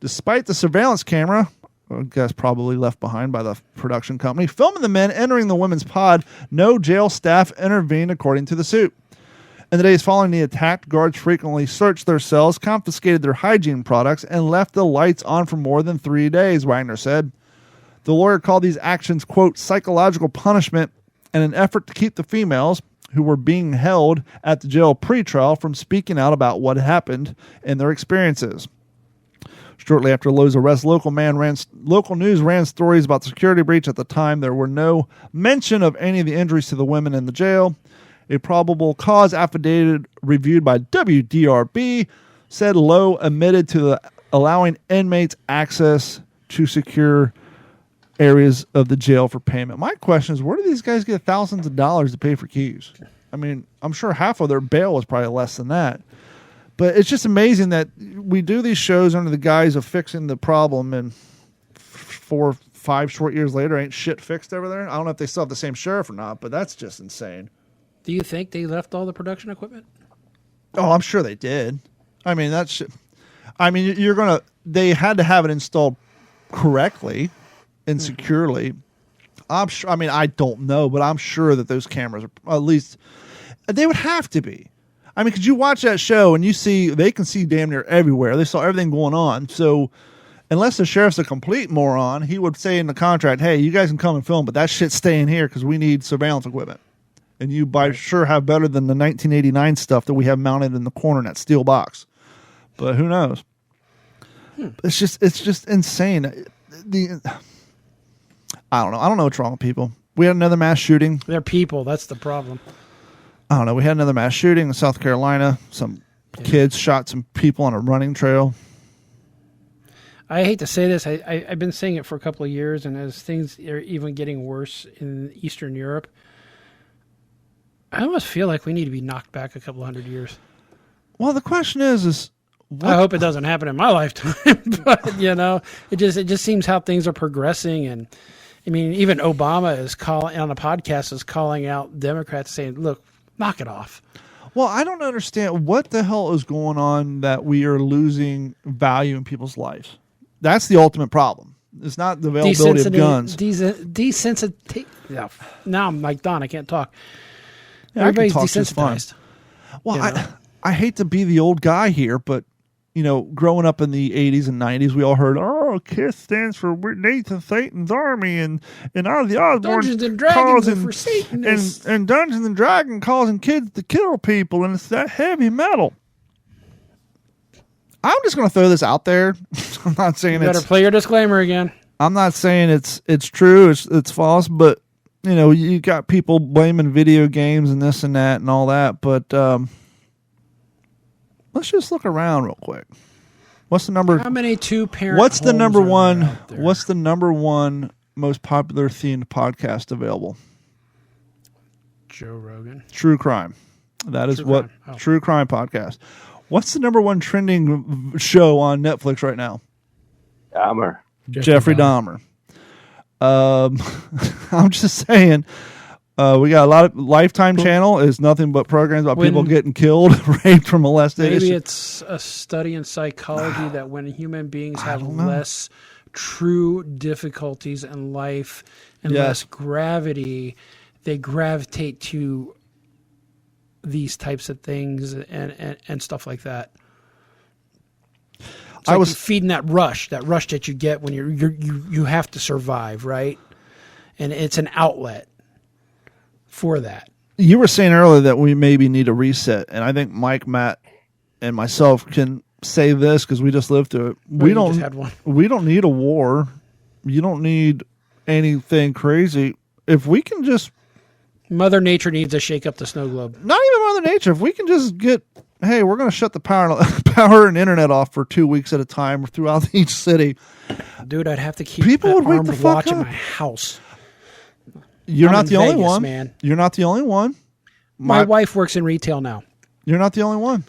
Despite the surveillance camera, I guess probably left behind by the production company, filming the men entering the women's pod, no jail staff intervened, according to the suit. In the days following the attack, guards frequently searched their cells, confiscated their hygiene products, and left the lights on for more than 3 days, Wagner said. The lawyer called these actions, quote, psychological punishment and an effort to keep the females who were being held at the jail pretrial from speaking out about what happened in their experiences. Shortly after Lowe's arrest, local news ran stories about security breach. At the time, there were no mention of any of the injuries to the women in the jail. A probable cause affidavit reviewed by WDRB said Lowe admitted to allowing inmates access to secure areas of the jail for payment. My question is, where do these guys get thousands of dollars to pay for keys? I mean, I'm sure half of their bail was probably less than that. But it's just amazing that we do these shows under the guise of fixing the problem, and 4 or 5 short years later, ain't shit fixed over there. I don't know if they still have the same sheriff or not, but that's just insane. Do you think they left all the production equipment? Oh, I'm sure they did. I mean, they had to have it installed correctly. and securely. I'm sure. I mean, I don't know, but I'm sure that those cameras are, at least they would have to be. I mean, because you watch that show and they can see damn near everywhere. They saw everything going on. So unless the sheriff's a complete moron, he would say in the contract, hey, you guys can come and film, but that shit's staying here because we need surveillance equipment. And you sure have better than the 1989 stuff that we have mounted in the corner in that steel box. But who knows? It's just insane. I don't know. I don't know what's wrong with people. We had another mass shooting. They're people. That's the problem. I don't know. We had another mass shooting in South Carolina. Some kids shot some people on a running trail. I hate to say this. I've been saying it for a couple of years, and as things are even getting worse in Eastern Europe, I almost feel like we need to be knocked back a couple hundred years. Well, the question is I hope it doesn't happen in my lifetime, but it just seems how things are progressing. And I mean, even Obama is on a podcast is calling out Democrats, saying, "Look, knock it off." Well, I don't understand what the hell is going on that we are losing value in people's lives. That's the ultimate problem. It's not the availability of guns. Yeah. Now I'm like Don. I can't talk. Yeah, everybody's desensitized. Well, I hate to be the old guy here, but growing up in the 80s and 90s, we all heard, KISS stands for Nathan Satan's Army, and Ozzy Osbourne Dungeons and Dragons for Satanists. And Dungeons and Dragons causing kids to kill people, and it's that heavy metal. I'm just going to throw this out there. I'm not saying you better play your disclaimer again. I'm not saying it's true, it's false, but you got people blaming video games and this and that and all that, but let's just look around real quick. What's the number? How many two-parent What's the number one? there? What's the number one most popular themed podcast available? Joe Rogan. True crime. That is what True Crime podcast. What's the number one trending show on Netflix right now? Dahmer. Jeffrey Dahmer. I'm just saying. We got a lot of Lifetime channel is nothing but programs about people getting killed, raped, or molested. Maybe it's a study in psychology that when human beings have less true difficulties in life and less gravity, they gravitate to these types of things and stuff like that. It's like was feeding that rush that you get when you have to survive, right? And it's an outlet for that. You were saying earlier that we maybe need a reset, and I think Mike, Matt, and myself can say this because we just lived through it. We don't need a war. You don't need anything crazy. If we can just Mother Nature needs to shake up the snow globe. Not even Mother Nature. If we can just get, hey, we're going to shut the power and internet off for 2 weeks at a time throughout each city. Dude, I'd have to keep people would wake the fuck watch up. in my house. You're not the only Vegas, one, man. You're not the only one. My wife works in retail now. You're not the only one.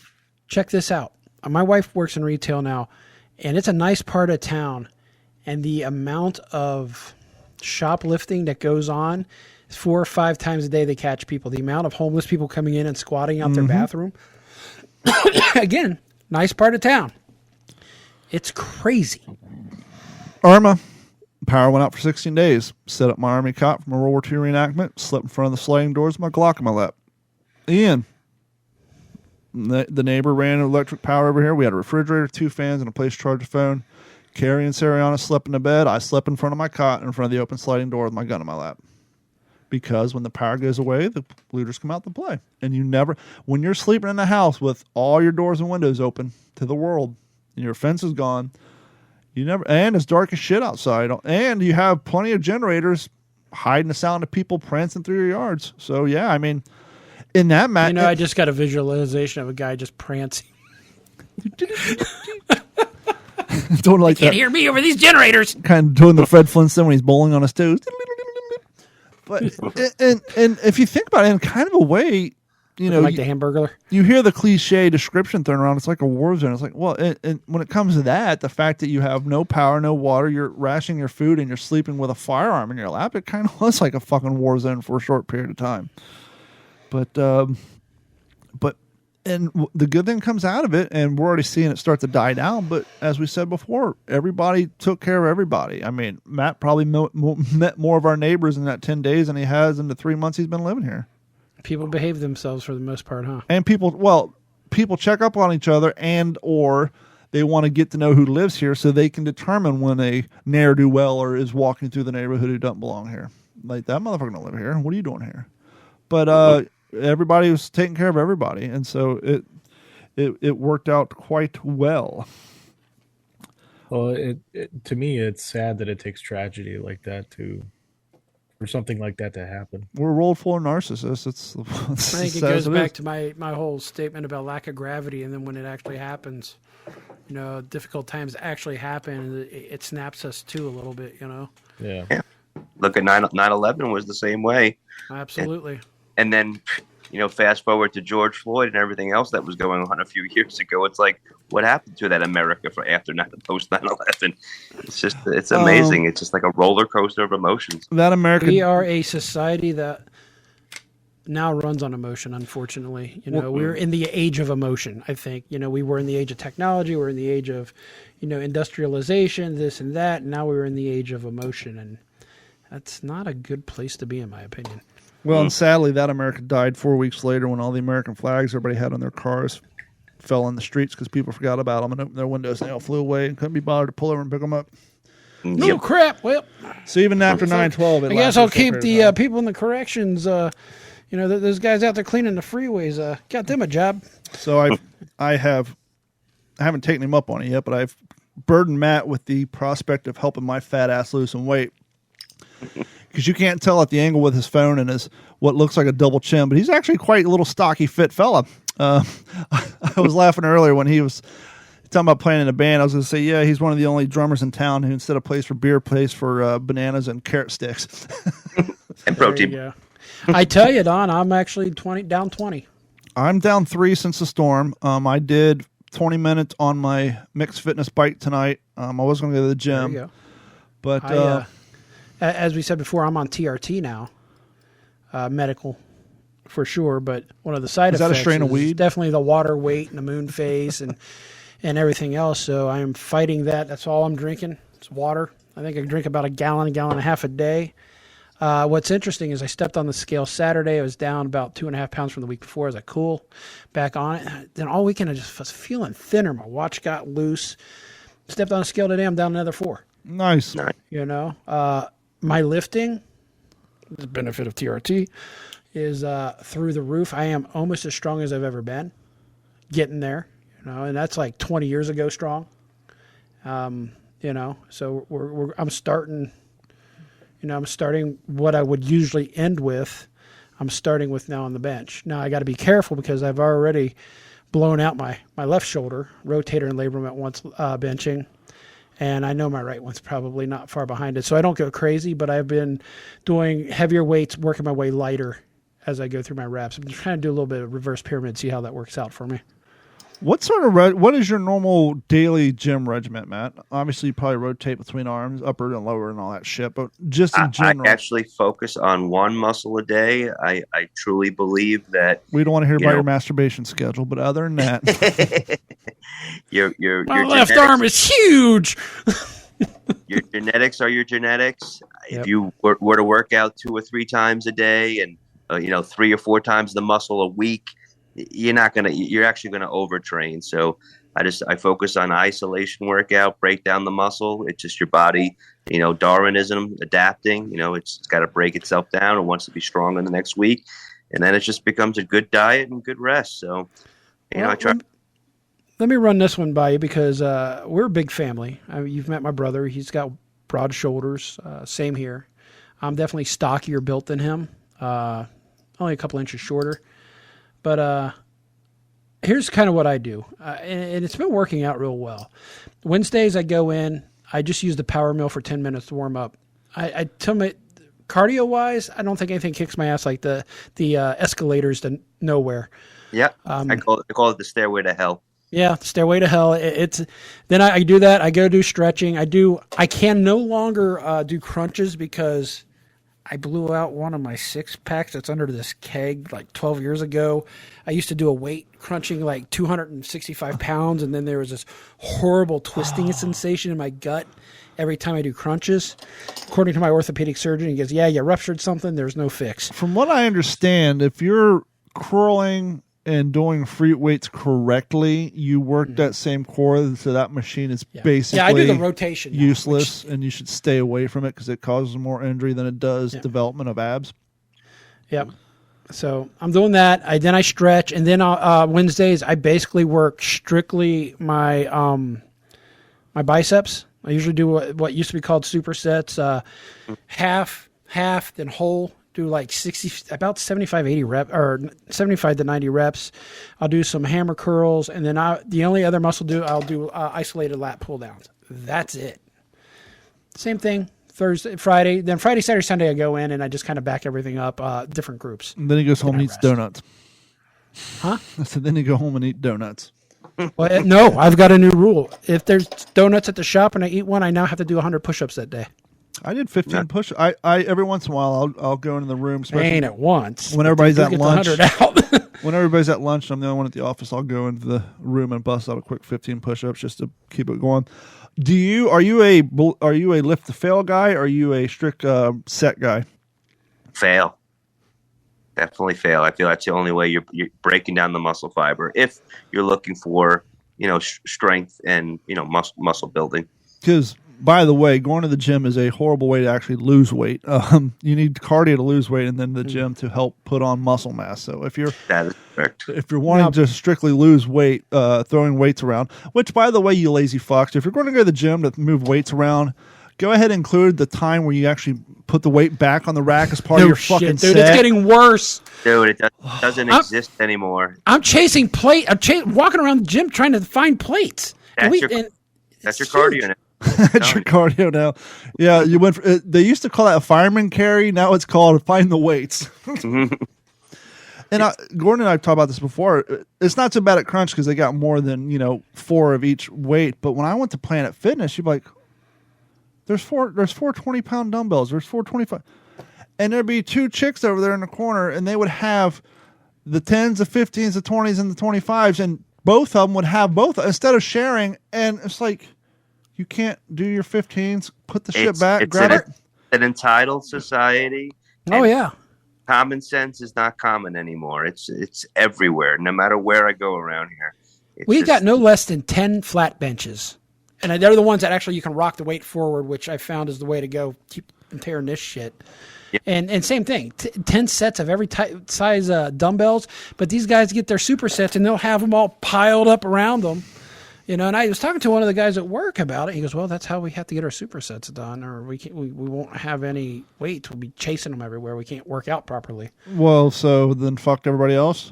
Check this out. My wife works in retail now, and it's a nice part of town. And the amount of shoplifting that goes on, 4 or 5 times a day they catch people. The amount of homeless people coming in and squatting out their bathroom. Again, nice part of town. It's crazy. Irma. Power went out for 16 days. Set up my army cot from a World War II reenactment. Slept in front of the sliding doors with my Glock in my lap. Ian. The neighbor ran electric power over here. We had a refrigerator, 2 fans, and a place to charge a phone. Carrie and Sariana slept in the bed. I slept in front of my cot in front of the open sliding door with my gun in my lap. Because when the power goes away, the looters come out to play. And when you're sleeping in the house with all your doors and windows open to the world, and your fence is gone, and it's dark as shit outside, and you have plenty of generators hiding the sound of people prancing through your yards. So yeah, I mean, in that matter, I just got a visualization of a guy just prancing. Doing like can't hear me over these generators. Kind of doing the Fred Flintstone when he's bowling on his toes. But and if you think about it in kind of a way, like the Hamburglar. You hear the cliche description thrown around. It's like a war zone. It's like, well, and when it comes to that, the fact that you have no power, no water, you're rationing your food, and you're sleeping with a firearm in your lap, it kind of was like a fucking war zone for a short period of time. But the good thing comes out of it, and we're already seeing it start to die down. But as we said before, everybody took care of everybody. I mean, Matt probably met more of our neighbors in that 10 days than he has in the 3 months he's been living here. People behave themselves for the most part, huh? And people check up on each other, and or they want to get to know who lives here so they can determine when a ne'er-do-well is walking through the neighborhood who doesn't belong here. Like, that motherfucker don't live here. What are you doing here? But everybody was taking care of everybody, and so it worked out quite well. Well, to me, it's sad that it takes tragedy like that for something like that to happen. We're rolled full of narcissists. I think it goes back to my whole statement about lack of gravity, and then when it actually happens, difficult times actually happen, it snaps us too a little bit, Yeah. Look at 9/11 was the same way. Absolutely. And then, fast forward to George Floyd and everything else that was going on a few years ago. It's like, what happened to that America post 9/11? It's amazing. It's just like a roller coaster of emotions. We are a society that now runs on emotion, unfortunately. We're in the age of emotion, I think. We were in the age of technology. We're in the age of, industrialization, this and that. And now we're in the age of emotion. And that's not a good place to be, in my opinion. Well, and sadly, that America died 4 weeks later when all the American flags everybody had on their cars fell in the streets because people forgot about them and opened their windows and they all flew away and couldn't be bothered to pull over and pick them up. No crap. Well, so even after 9/12, I guess I'll keep the people in the corrections. Those guys out there cleaning the freeways. Got them a job. So I haven't taken him up on it yet, but I've burdened Matt with the prospect of helping my fat ass lose some weight. Because you can't tell at the angle with his phone and his what looks like a double chin, but he's actually quite a little stocky, fit fella. I was laughing earlier when he was talking about playing in a band. I was going to say, yeah, he's one of the only drummers in town who instead of plays for beer, plays for bananas and carrot sticks. And protein. Yeah. I tell you, Don, I'm actually down 20. I'm down 3 since the storm. I did 20 minutes on my mixed fitness bike tonight. I was going to go to the gym. There you go. But as we said before, I'm on TRT now, medical for sure. But one of the side effects is that a strain of weed? Definitely the water weight and the moon phase and everything else. So I am fighting that. That's all I'm drinking. It's water. I think I drink about a gallon and a half a day. What's interesting is I stepped on the scale Saturday. I was down about 2.5 pounds from the week before. I was like, cool, back on it. Then all weekend I just was feeling thinner. My watch got loose. Stepped on the scale today. I'm down another 4. Nice. My lifting, the benefit of TRT, is through the roof. I am almost as strong as I've ever been. Getting there, and that's like 20 years ago strong. So I'm starting. I'm starting what I would usually end with. I'm starting with now on the bench. Now I got to be careful because I've already blown out my left shoulder, rotator and labrum at once benching. And I know my right one's probably not far behind it. So I don't go crazy, but I've been doing heavier weights, working my way lighter as I go through my reps. I'm just trying to do a little bit of reverse pyramid, see how that works out for me. What is your normal daily gym regimen, Matt? Obviously, you probably rotate between arms, upper and lower and all that shit, but just in general. I actually focus on one muscle a day. I truly believe that. We don't want to hear about your masturbation schedule, but other than that. My left arm is huge. Your genetics are your genetics. Yep. If you were to work out 2 or 3 times a day and 3 or 4 times the muscle a week, you're actually gonna overtrain. So I focus on isolation workout, break down the muscle. It's just your body, Darwinism, adapting. It's got to break itself down and wants to be strong in the next week, and then it just becomes a good diet and good rest. So, I try. Let me run this one by you because we're a big family. You've met my brother. He's got broad shoulders. Same here. I'm definitely stockier built than him. Only a couple inches shorter. But here's kind of what I do, and it's been working out real well. Wednesdays I go in, I just use the power mill for 10 minutes to warm up. I tell me, cardio-wise, I don't think anything kicks my ass like the escalators to nowhere. Yeah, I call it the stairway to hell. Yeah, stairway to hell. Then I do that. I go do stretching. I can no longer do crunches because I blew out one of my 6-packs that's under this keg like 12 years ago. I used to do a weight crunching like 265 pounds, and then there was this horrible twisting sensation in my gut every time I do crunches. According to my orthopedic surgeon, he goes, yeah, you ruptured something. There's no fix. From what I understand, if you're curling and doing free weights correctly, you work that same core, so that machine is basically I do the rotation useless, and you should stay away from it because it causes more injury than it does development of abs. Yep. So I'm doing that. Then I stretch, and then Wednesdays I basically work strictly my my biceps. I usually do what used to be called supersets, half, then whole. Do like 75 to 90 reps. I'll do some hammer curls, and then the only other muscle I'll do isolated lat pull downs. That's it. Same thing Thursday, Friday. Then Friday, Saturday, Sunday I go in and I just kind of back everything up, different groups. And then he goes home and eats donuts. Huh? I said then you go home and eat donuts. Well, no, I've got a new rule. If there's donuts at the shop and I eat one, I now have to do 100 push-ups that day. I did 15 push. I every once in a while I'll go into the room. Especially ain't at once. When everybody's at lunch. Out. When everybody's at lunch, I'm the only one at the office. I'll go into the room and bust out a quick 15 push-ups just to keep it going. Are you a lift to fail guy? Or are you a strict set guy? Fail. Definitely fail. I feel that's the only way you're breaking down the muscle fiber if you're looking for strength and muscle building. Because, by the way, going to the gym is a horrible way to actually lose weight. You need cardio to lose weight, and then the gym to help put on muscle mass. So that is correct. If you're wanting to strictly lose weight, throwing weights around, which, by the way, you lazy fucks, if you're going to go to the gym to move weights around, go ahead and include the time where you actually put the weight back on the rack as part of your fucking set. Dude, it's getting worse. Dude, it doesn't exist anymore. I'm chasing plate. I'm walking around the gym trying to find plates. That's your cardio now. That's your cardio now. Yeah, you went. They used to call that a fireman carry. Now it's called find the weights. And Gordon and I talked about this before. It's not so bad at Crunch because they got more than 4 of each weight. But when I went to Planet Fitness, you'd be like, "There's four 20-pound dumbbells. There's 4 25." And there'd be 2 chicks over there in the corner, and they would have the 10s, the 15s, the 20s, and the 25s, and both of them would have both instead of sharing. And it's like, you can't do your 15s, put the shit back, grab it. It's an entitled society. Oh, yeah. Common sense is not common anymore. It's everywhere, no matter where I go around here. We got no less than 10 flat benches. And they're the ones that actually you can rock the weight forward, which I found is the way to go. Keep tearing this shit. Yep. And same thing, 10 sets of every size dumbbells. But these guys get their supersets, and they'll have them all piled up around them. And I was talking to one of the guys at work about it. He goes, well, that's how we have to get our supersets done, or we won't have any weights. We'll be chasing them everywhere. We can't work out properly. Well, so then fucked everybody else.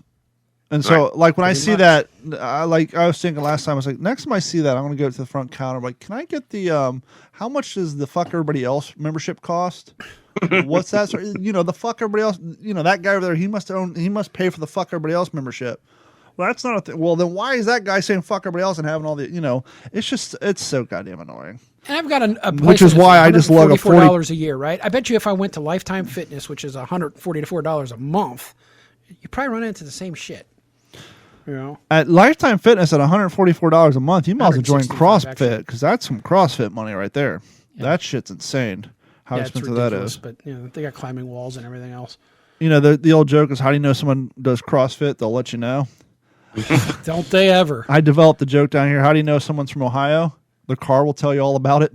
And so, like, when I see that, I was thinking last time, I was like, next time I see that, I'm going to go to the front counter. I'm like, can I get the, how much does the fuck everybody else membership cost? What's that? The fuck everybody else, that guy over there, he must pay for the fuck everybody else membership. Well, that's not a thing. Well, then why is that guy saying fuck everybody else and having all the, it's so goddamn annoying. And I've got a place which is why I just lug a $44 a year, right? I bet you if I went to Lifetime Fitness, which is $144 a month, you probably run into the same shit. At Lifetime Fitness at $144 a month, you might as well join CrossFit because that's some CrossFit money right there. Yeah. That shit's insane. How expensive that is. But they got climbing walls and everything else. The old joke is, how do you know someone does CrossFit? They'll let you know. Don't they ever? I developed the joke down here. How do you know someone's from Ohio? The car will tell you all about it.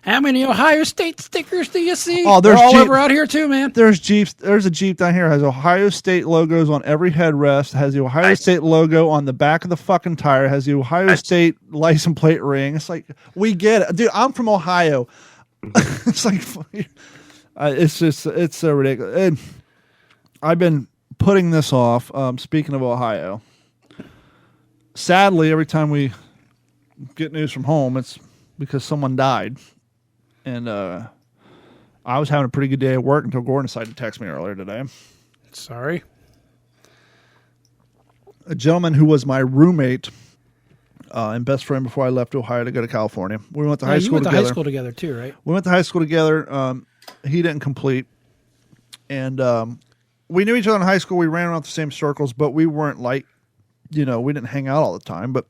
How many Ohio State stickers do you see? Oh, there's They're all over out here too, man. There's Jeeps. There's a Jeep down here that has Ohio State logos on every headrest. Has the Ohio State logo on the back of the fucking tire. Has the Ohio State license plate ring. It's like, we get it, dude. I'm from Ohio. It's like, it's so ridiculous. And I've been putting this off. Speaking of Ohio, sadly, every time we get news from home, it's because someone died. And I was having a pretty good day at work until Gordon decided to text me earlier today. Sorry. A gentleman who was my roommate and best friend before I left Ohio to go to California. We went to high You school went together. to high school together too, right? We went to high school together. He didn't complete. And we knew each other in high school. We ran around the same circles, but we weren't like, we didn't hang out all the time. But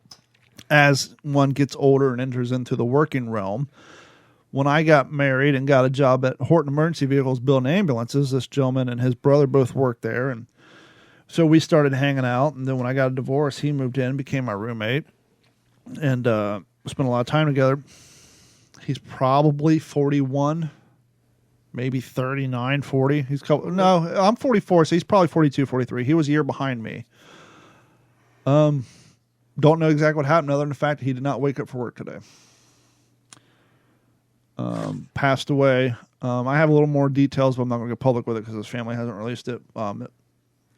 as one gets older and enters into the working realm, when I got married and got a job at Horton Emergency Vehicles building ambulances, this gentleman and his brother both worked there. And so we started hanging out. And then when I got a divorce, he moved in, became my roommate, and spent a lot of time together. He's probably 41, maybe 39, 40. No, I'm 44, so he's probably 42, 43. He was a year behind me. Don't know exactly what happened other than the fact that he did not wake up for work today. Passed away. I have a little more details, but I'm not going to go public with it because his family hasn't released it.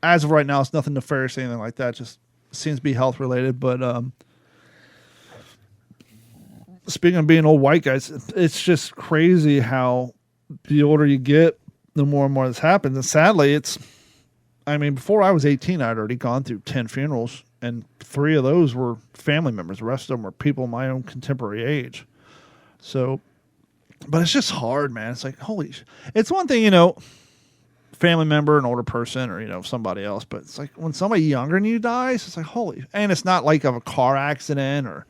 As of right now, it's nothing nefarious or anything like that. Just seems to be health related. But speaking of being old white guys, it's just crazy how the older you get, the more and more this happens. And sadly, before I was 18, I'd already gone through 10 funerals, and 3 of those were family members. The rest of them were people my own contemporary age. So, but it's just hard, man. It's like, it's one thing, family member, an older person, or, somebody else, but it's like when somebody younger than you dies, it's like, and it's not like of a car accident or,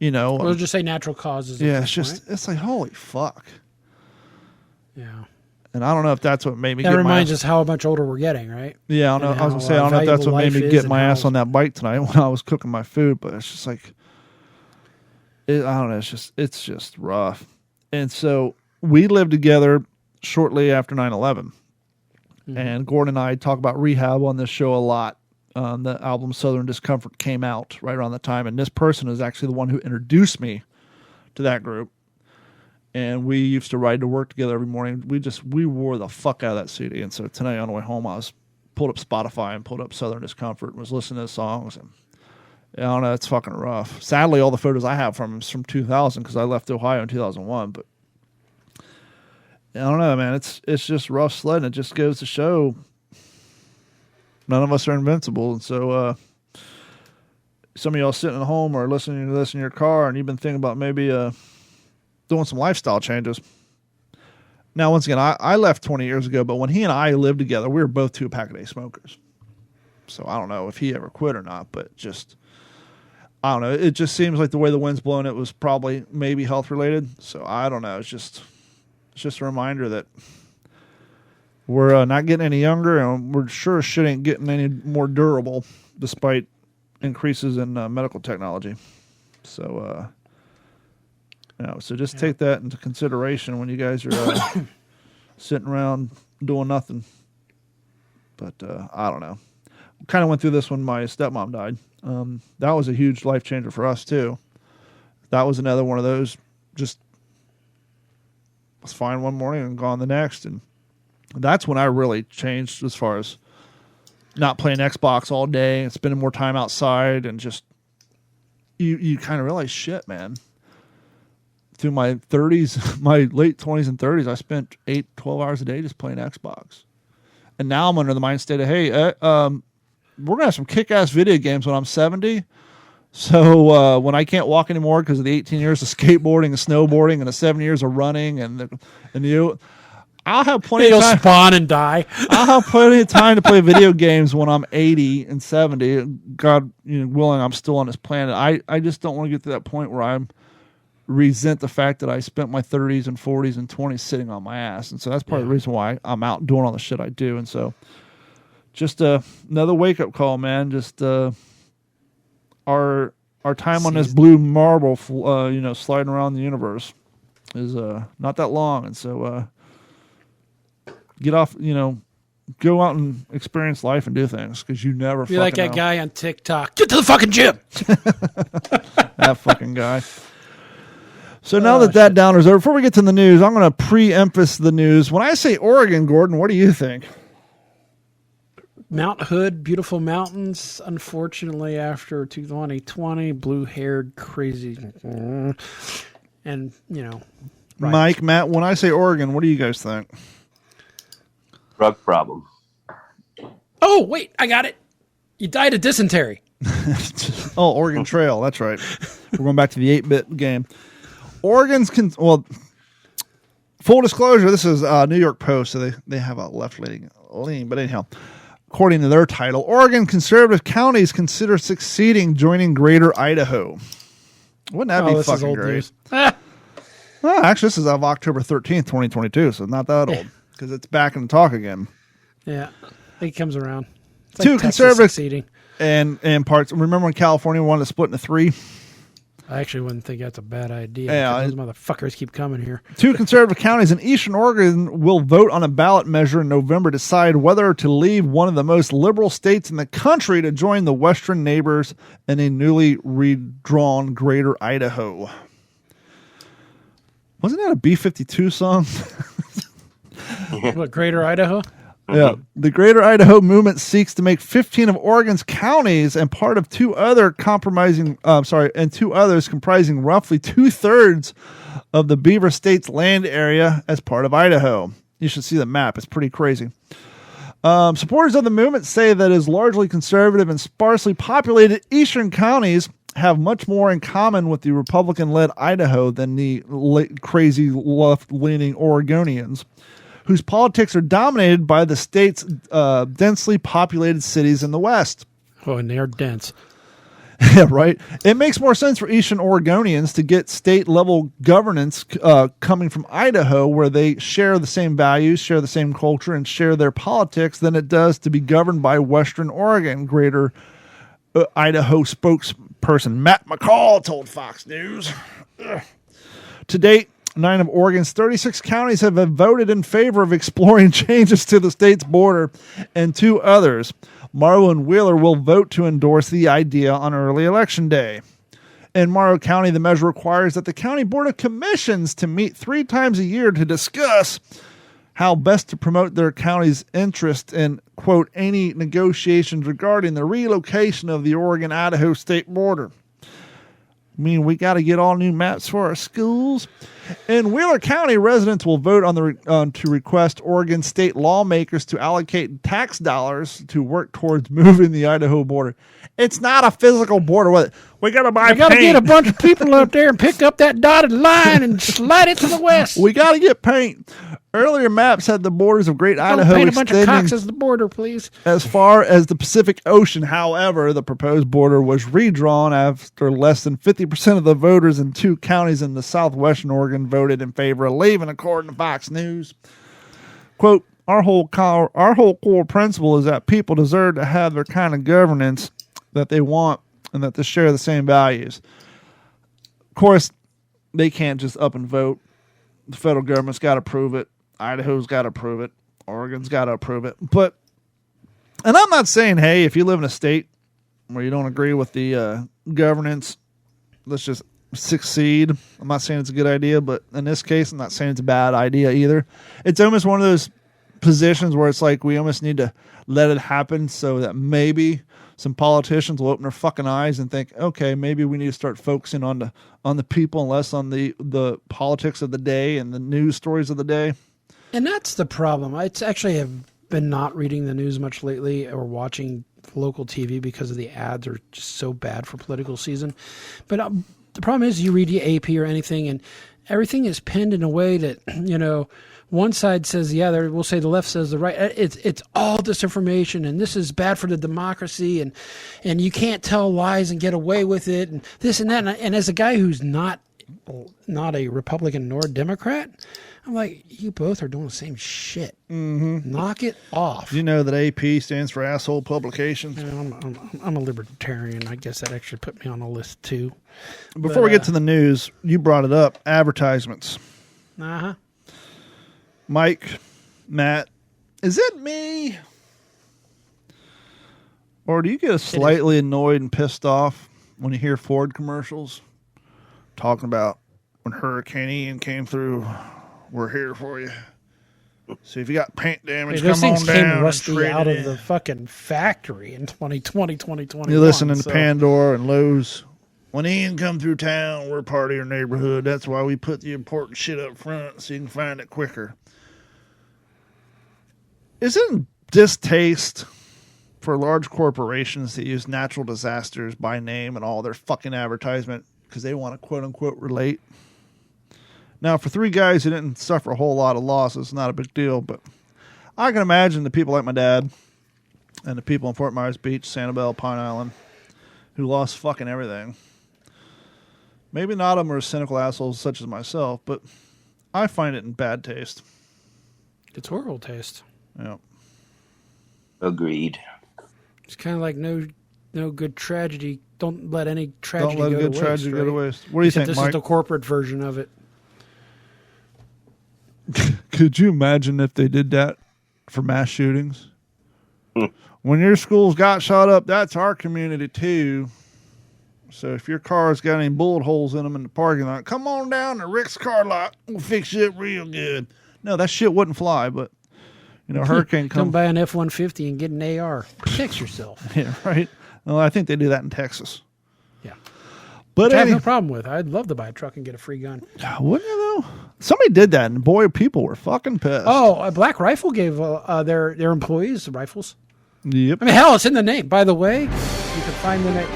We'll just say natural causes. Yeah, it's like, holy fuck. Yeah. And I don't know if that's what made me that reminds us how much older we're getting, right? Yeah, I was going to say, I don't know if that's what made me get my ass on that bike tonight when I was cooking my food, but it's just like, I don't know, it's just rough. And so we lived together shortly after 9/11. Mm-hmm. And Gordon and I talk about rehab on this show a lot. The album Southern Discomfort came out right around the time, and this person is actually the one who introduced me to that group. And we used to ride to work together every morning. We wore the fuck out of that CD. And so tonight on the way home, I pulled up Spotify and pulled up Southern Discomfort and was listening to the songs. And I don't know, it's fucking rough. Sadly, all the photos I have from him is from 2000 because I left Ohio in 2001. But I don't know, man. It's just rough sledding. It just goes to show none of us are invincible. And so some of y'all sitting at home or listening to this in your car, and you've been thinking about maybe doing some lifestyle changes. Now, once again, I left 20 years ago, but when he and I lived together, we were both 2-pack-a-day smokers. So I don't know if he ever quit or not, but I don't know. It just seems like the way the wind's blowing, it was probably maybe health related. So I don't know. It's just a reminder that we're not getting any younger, and we're sure as shit ain't getting any more durable, despite increases in medical technology. So, so just take that into consideration when you guys are sitting around doing nothing. But I don't know. Kind of went through this when my stepmom died. That was a huge life changer for us too. That was another one of those, just was fine one morning and gone the next. And that's when I really changed as far as not playing Xbox all day and spending more time outside, and just you kind of realize, shit, man. Through my 30s, my late 20s and 30s, I spent 8-12 hours a day just playing Xbox. And now I'm under the mind state of, hey, we're going to have some kick-ass video games when I'm 70. So when I can't walk anymore because of the 18 years of skateboarding and snowboarding and the 7 years of running I'll have plenty of time. You'll spawn and die. I'll have plenty of time to play video games when I'm 80 and 70. God willing, I'm still on this planet. I just don't want to get to that point where I'm resent the fact that I spent my 30s and 40s and 20s sitting on my ass. And so that's part of the reason why I'm out doing all the shit I do. And so just another wake-up call, man. Just our time on this blue marble, sliding around the universe is not that long. And so get off, go out and experience life and do things, because you never Be like that guy on TikTok. Get to the fucking gym. That fucking guy. So now that downer's over, before we get to the news, I'm going to preemphasize the news. When I say Oregon, Gordon, what do you think? Mount Hood, beautiful mountains. Unfortunately, after 2020, blue-haired, crazy. And, right. Mike, Matt, when I say Oregon, what do you guys think? Drug problem. Oh, wait, I got it. You died of dysentery. Oh, Oregon Trail. That's right. We're going back to the 8-bit game. Full disclosure, this is New York Post, so they have a left-leaning lean. But anyhow, according to their title, Oregon conservative counties consider succeeding joining Greater Idaho. Wouldn't that be fucking great? Well, actually, this is of October 13th, 2022, so not that old, because it's back in talk again. Yeah, it comes around. It's Two like conservative succeeding. and parts. Remember when California wanted to split into 3? I actually wouldn't think that's a bad idea. Yeah, those motherfuckers keep coming here. 2 conservative counties in eastern Oregon will vote on a ballot measure in November to decide whether to leave one of the most liberal states in the country to join the western neighbors in a newly redrawn Greater Idaho. Wasn't that a B-52 song? What, Greater Idaho? Yeah. The Greater Idaho movement seeks to make 15 of Oregon's counties and part of 2 others comprising roughly 2/3 of the Beaver State's land area as part of Idaho. You should see the map. It's pretty crazy. Supporters of the movement say that its largely conservative and sparsely populated eastern counties have much more in common with the Republican-led Idaho than the crazy left-leaning Oregonians, whose politics are dominated by the state's densely populated cities in the West. Oh, and they're dense. Yeah, right. It makes more sense for Eastern Oregonians to get state-level governance coming from Idaho, where they share the same values, share the same culture, and share their politics, than it does to be governed by Western Oregon. Greater Idaho spokesperson Matt McCall told Fox News. To date, 9 of Oregon's 36 counties have voted in favor of exploring changes to the state's border, and 2 others, Morrow and Wheeler, will vote to endorse the idea on early election day. In Morrow County, the measure requires that the county board of commissions to meet 3 times a year to discuss how best to promote their county's interest in, quote, any negotiations regarding the relocation of the Oregon-Idaho state border. I mean, we got to get all new maps for our schools. In Wheeler County, residents will vote to request Oregon state lawmakers to allocate tax dollars to work towards moving the Idaho border. It's not a physical border. We got to buy paint. We got to get a bunch of people up there and pick up that dotted line and slide it to the west. We got to get paint. Earlier maps had the borders of Great Idaho paint a bunch of extending cocks as the border, please. as far as the Pacific Ocean. However, the proposed border was redrawn after less than 50% of the voters in 2 counties in the southwestern Oregon voted in favor of leaving, according to Fox News. Quote, our whole core principle is that people deserve to have their kind of governance that they want and that they share the same values. Of course, they can't just up and vote. The federal government's got to prove it. Idaho's got to approve it. Oregon's got to approve it. And I'm not saying, hey, if you live in a state where you don't agree with the governance, let's just succeed. I'm not saying it's a good idea, but in this case, I'm not saying it's a bad idea either. It's almost one of those positions where it's like we almost need to let it happen so that maybe some politicians will open their fucking eyes and think, okay, maybe we need to start focusing on the people and less on the politics of the day and the news stories of the day. And that's the problem. I actually have been not reading the news much lately or watching local TV because of the ads are just so bad for political season. But the problem is you read the AP or anything and everything is pinned in a way that, you know, one side says, yeah, we'll say the left says the right. It's all disinformation, and this is bad for the democracy, and you can't tell lies and get away with it, and this and that. And as a guy who's not a Republican nor a Democrat, I'm like, you both are doing the same shit. Mm-hmm. Knock it off. You know that AP stands for asshole publications. I'm a libertarian. I guess that actually put me on the list too. Before we get to the news, you brought it up, advertisements. Uh-huh. Mike, Matt, is it me? Or do you get slightly annoyed and pissed off when you hear Ford commercials talking about when Hurricane Ian came through, we're here for you. So if you got paint damage, those come things on came down. rusty out of the fucking factory in 2020, 2021. You're listening to Pandora and Lowe's. When Ian come through town, we're part of your neighborhood. That's why we put the important shit up front so you can find it quicker. Isn't distaste for large corporations that use natural disasters by name and all their fucking advertisement because they want to quote unquote relate. Now, for three guys who didn't suffer a whole lot of loss, it's not a big deal, but I can imagine the people like my dad and the people in Fort Myers Beach, Sanibel, Pine Island, who lost fucking everything. Maybe not of them are cynical assholes such as myself, but I find it in bad taste. It's horrible taste. Yeah. Agreed. It's kind of like no good tragedy. Don't let any tragedy Don't let a good tragedy go to waste. What do you think, this Mike? This is the corporate version of it. Could you imagine if they did that for mass shootings? When your schools got shot up, that's our community too. So if your car's got any bullet holes in them in the parking lot, come on down to Rick's car lot. We'll fix it real good. No, that shit wouldn't fly, but, hurricane come buy an F-150 and get an AR. Protect yourself. Yeah, right. Well, I think they do that in Texas. Yeah. But Which I have no problem with. I'd love to buy a truck and get a free gun. Wouldn't you, though? Somebody did that, and boy, people were fucking pissed. Oh, a Black Rifle gave their employees rifles. Yep. I mean, hell, it's in the name. By the way, you can find them at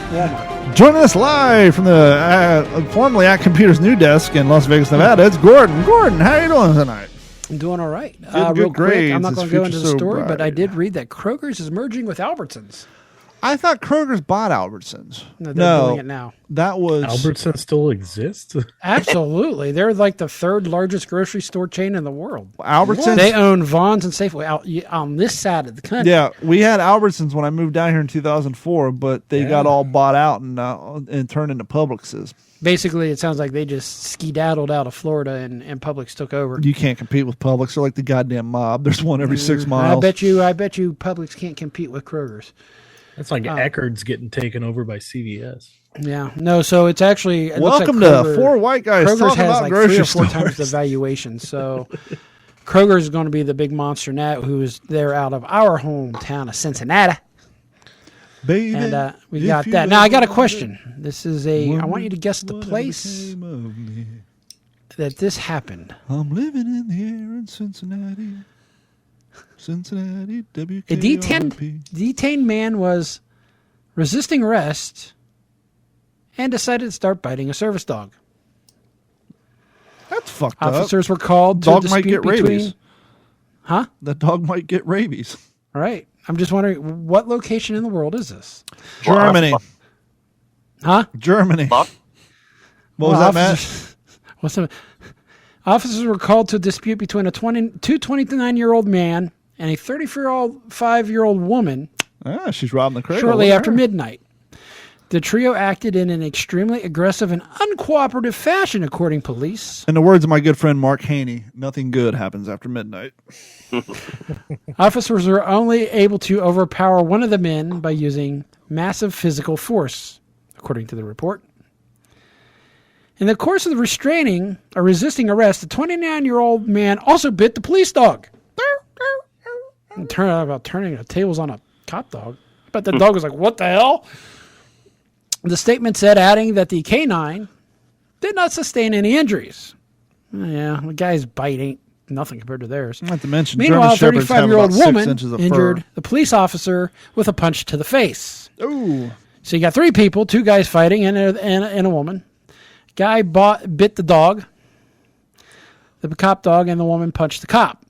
Walmart. Joining us live from the formerly at Computer's new desk in Las Vegas, Nevada, it's Gordon. Gordon, how you doing tonight? I'm doing all right. Good real grades. quick, I'm not going to go into the story, bright. but I did read that Kroger's is merging with Albertsons. I thought Kroger's bought Albertsons. No, they're doing it now. That was... Albertsons still exists? Absolutely. They're like the third largest grocery store chain in the world. Albertsons? They own Vons and Safeway on this side of the country. Yeah, we had Albertsons when I moved down here in 2004, but they got all bought out and turned into Publix's. Basically, it sounds like they just skedaddled out of Florida and Publix took over. You can't compete with Publix. They're like the goddamn mob. There's one every 6 miles. I bet you Publix can't compete with Kroger's. That's like Eckerd's getting taken over by CVS. Yeah, no. So it's actually welcome like to four white guys Kroger's talking has about like grocery 3 or 4 stores. times the valuation. So Kroger is going to be the big monster now. Who's there out of our hometown of Cincinnati, Baby, and we got that. Now I got a question. This is I want you to guess the place that this happened. I'm living in the air in Cincinnati. Cincinnati, WKRP. A detained man was resisting arrest and decided to start biting a service dog. That's fucked up. Officers were called to Dog might get dispute between... rabies. Huh? That dog might get rabies. All right. I'm just wondering, what location in the world is this? Germany. Huh? Germany. What was that, Matt? What's that? Officers were called to dispute between two 29-year-old man and a 35-year-old woman. Ah, she's robbing the cradle. Shortly after midnight. The trio acted in an extremely aggressive and uncooperative fashion, according to police. In the words of my good friend Mark Haney, nothing good happens after midnight. Officers were only able to overpower one of the men by using massive physical force, according to the report. In the course of the resisting arrest, the 29-year-old man also bit the police dog. And turning the tables on a cop dog. But the dog was like, what the hell? The statement said, adding that the canine did not sustain any injuries. Yeah, the guy's bite ain't nothing compared to theirs. Not to mention, meanwhile, a German Shepherds have 35-year-old about 6 woman inches of injured fur. the police officer with a punch to the face. Ooh. So you got 3 people, 2 guys fighting, and a woman. Guy bit the dog, the cop dog, and the woman punched the cop.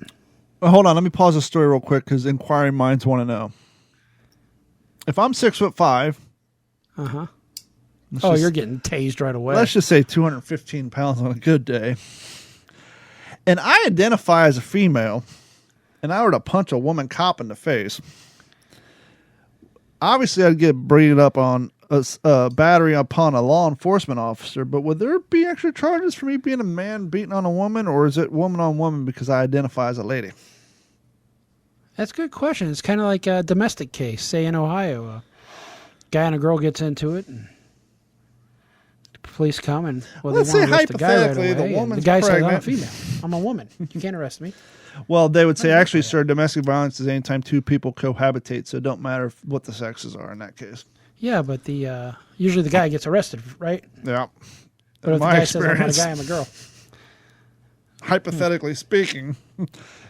Well, hold on, let me pause the story real quick because inquiring minds want to know. If I'm 6'5", You're getting tased right away. let's just say 215 pounds on a good day, and I identify as a female, and I were to punch a woman cop in the face, obviously I'd get brought up on a battery upon a law enforcement officer, but would there be extra charges for me being a man beating on a woman, or is it woman on woman because I identify as a lady? That's a good question. It's kind of like a domestic case, say in Ohio. A guy and a girl gets into it, and the police come, and Let's they say want to arrest the guy right hypothetically away. the and woman's the guy says, I'm a pregnant. female. I'm a woman. You can't arrest me. Well, they would say actually, sir, domestic violence is anytime 2 people cohabitate, so it don't matter what the sexes are in that case. Yeah, but the usually the guy gets arrested, right? Yeah. But if the My guy says, I'm not a experience. guy, I'm a girl. hypothetically speaking,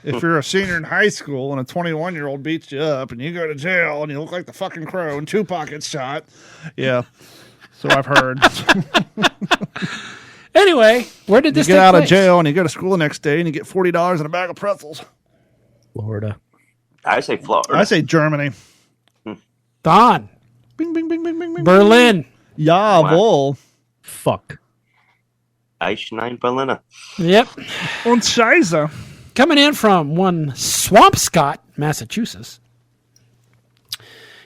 if you're a senior in high school and a 21-year-old beats you up and you go to jail and you look like the fucking Crow and Tupac gets shot. Yeah. So I've heard. Anyway, where did this you get out place? of jail and you go to school the next day and you get $40 and a bag of pretzels. Florida. I say Florida. I say Germany. Don. Bing, bing, bing, bing, bing, bing. Berlin. Jawohl. Fuck. Eichnein Berliner. Yep. Und Scheiße. Coming in from one Swampscott, Massachusetts.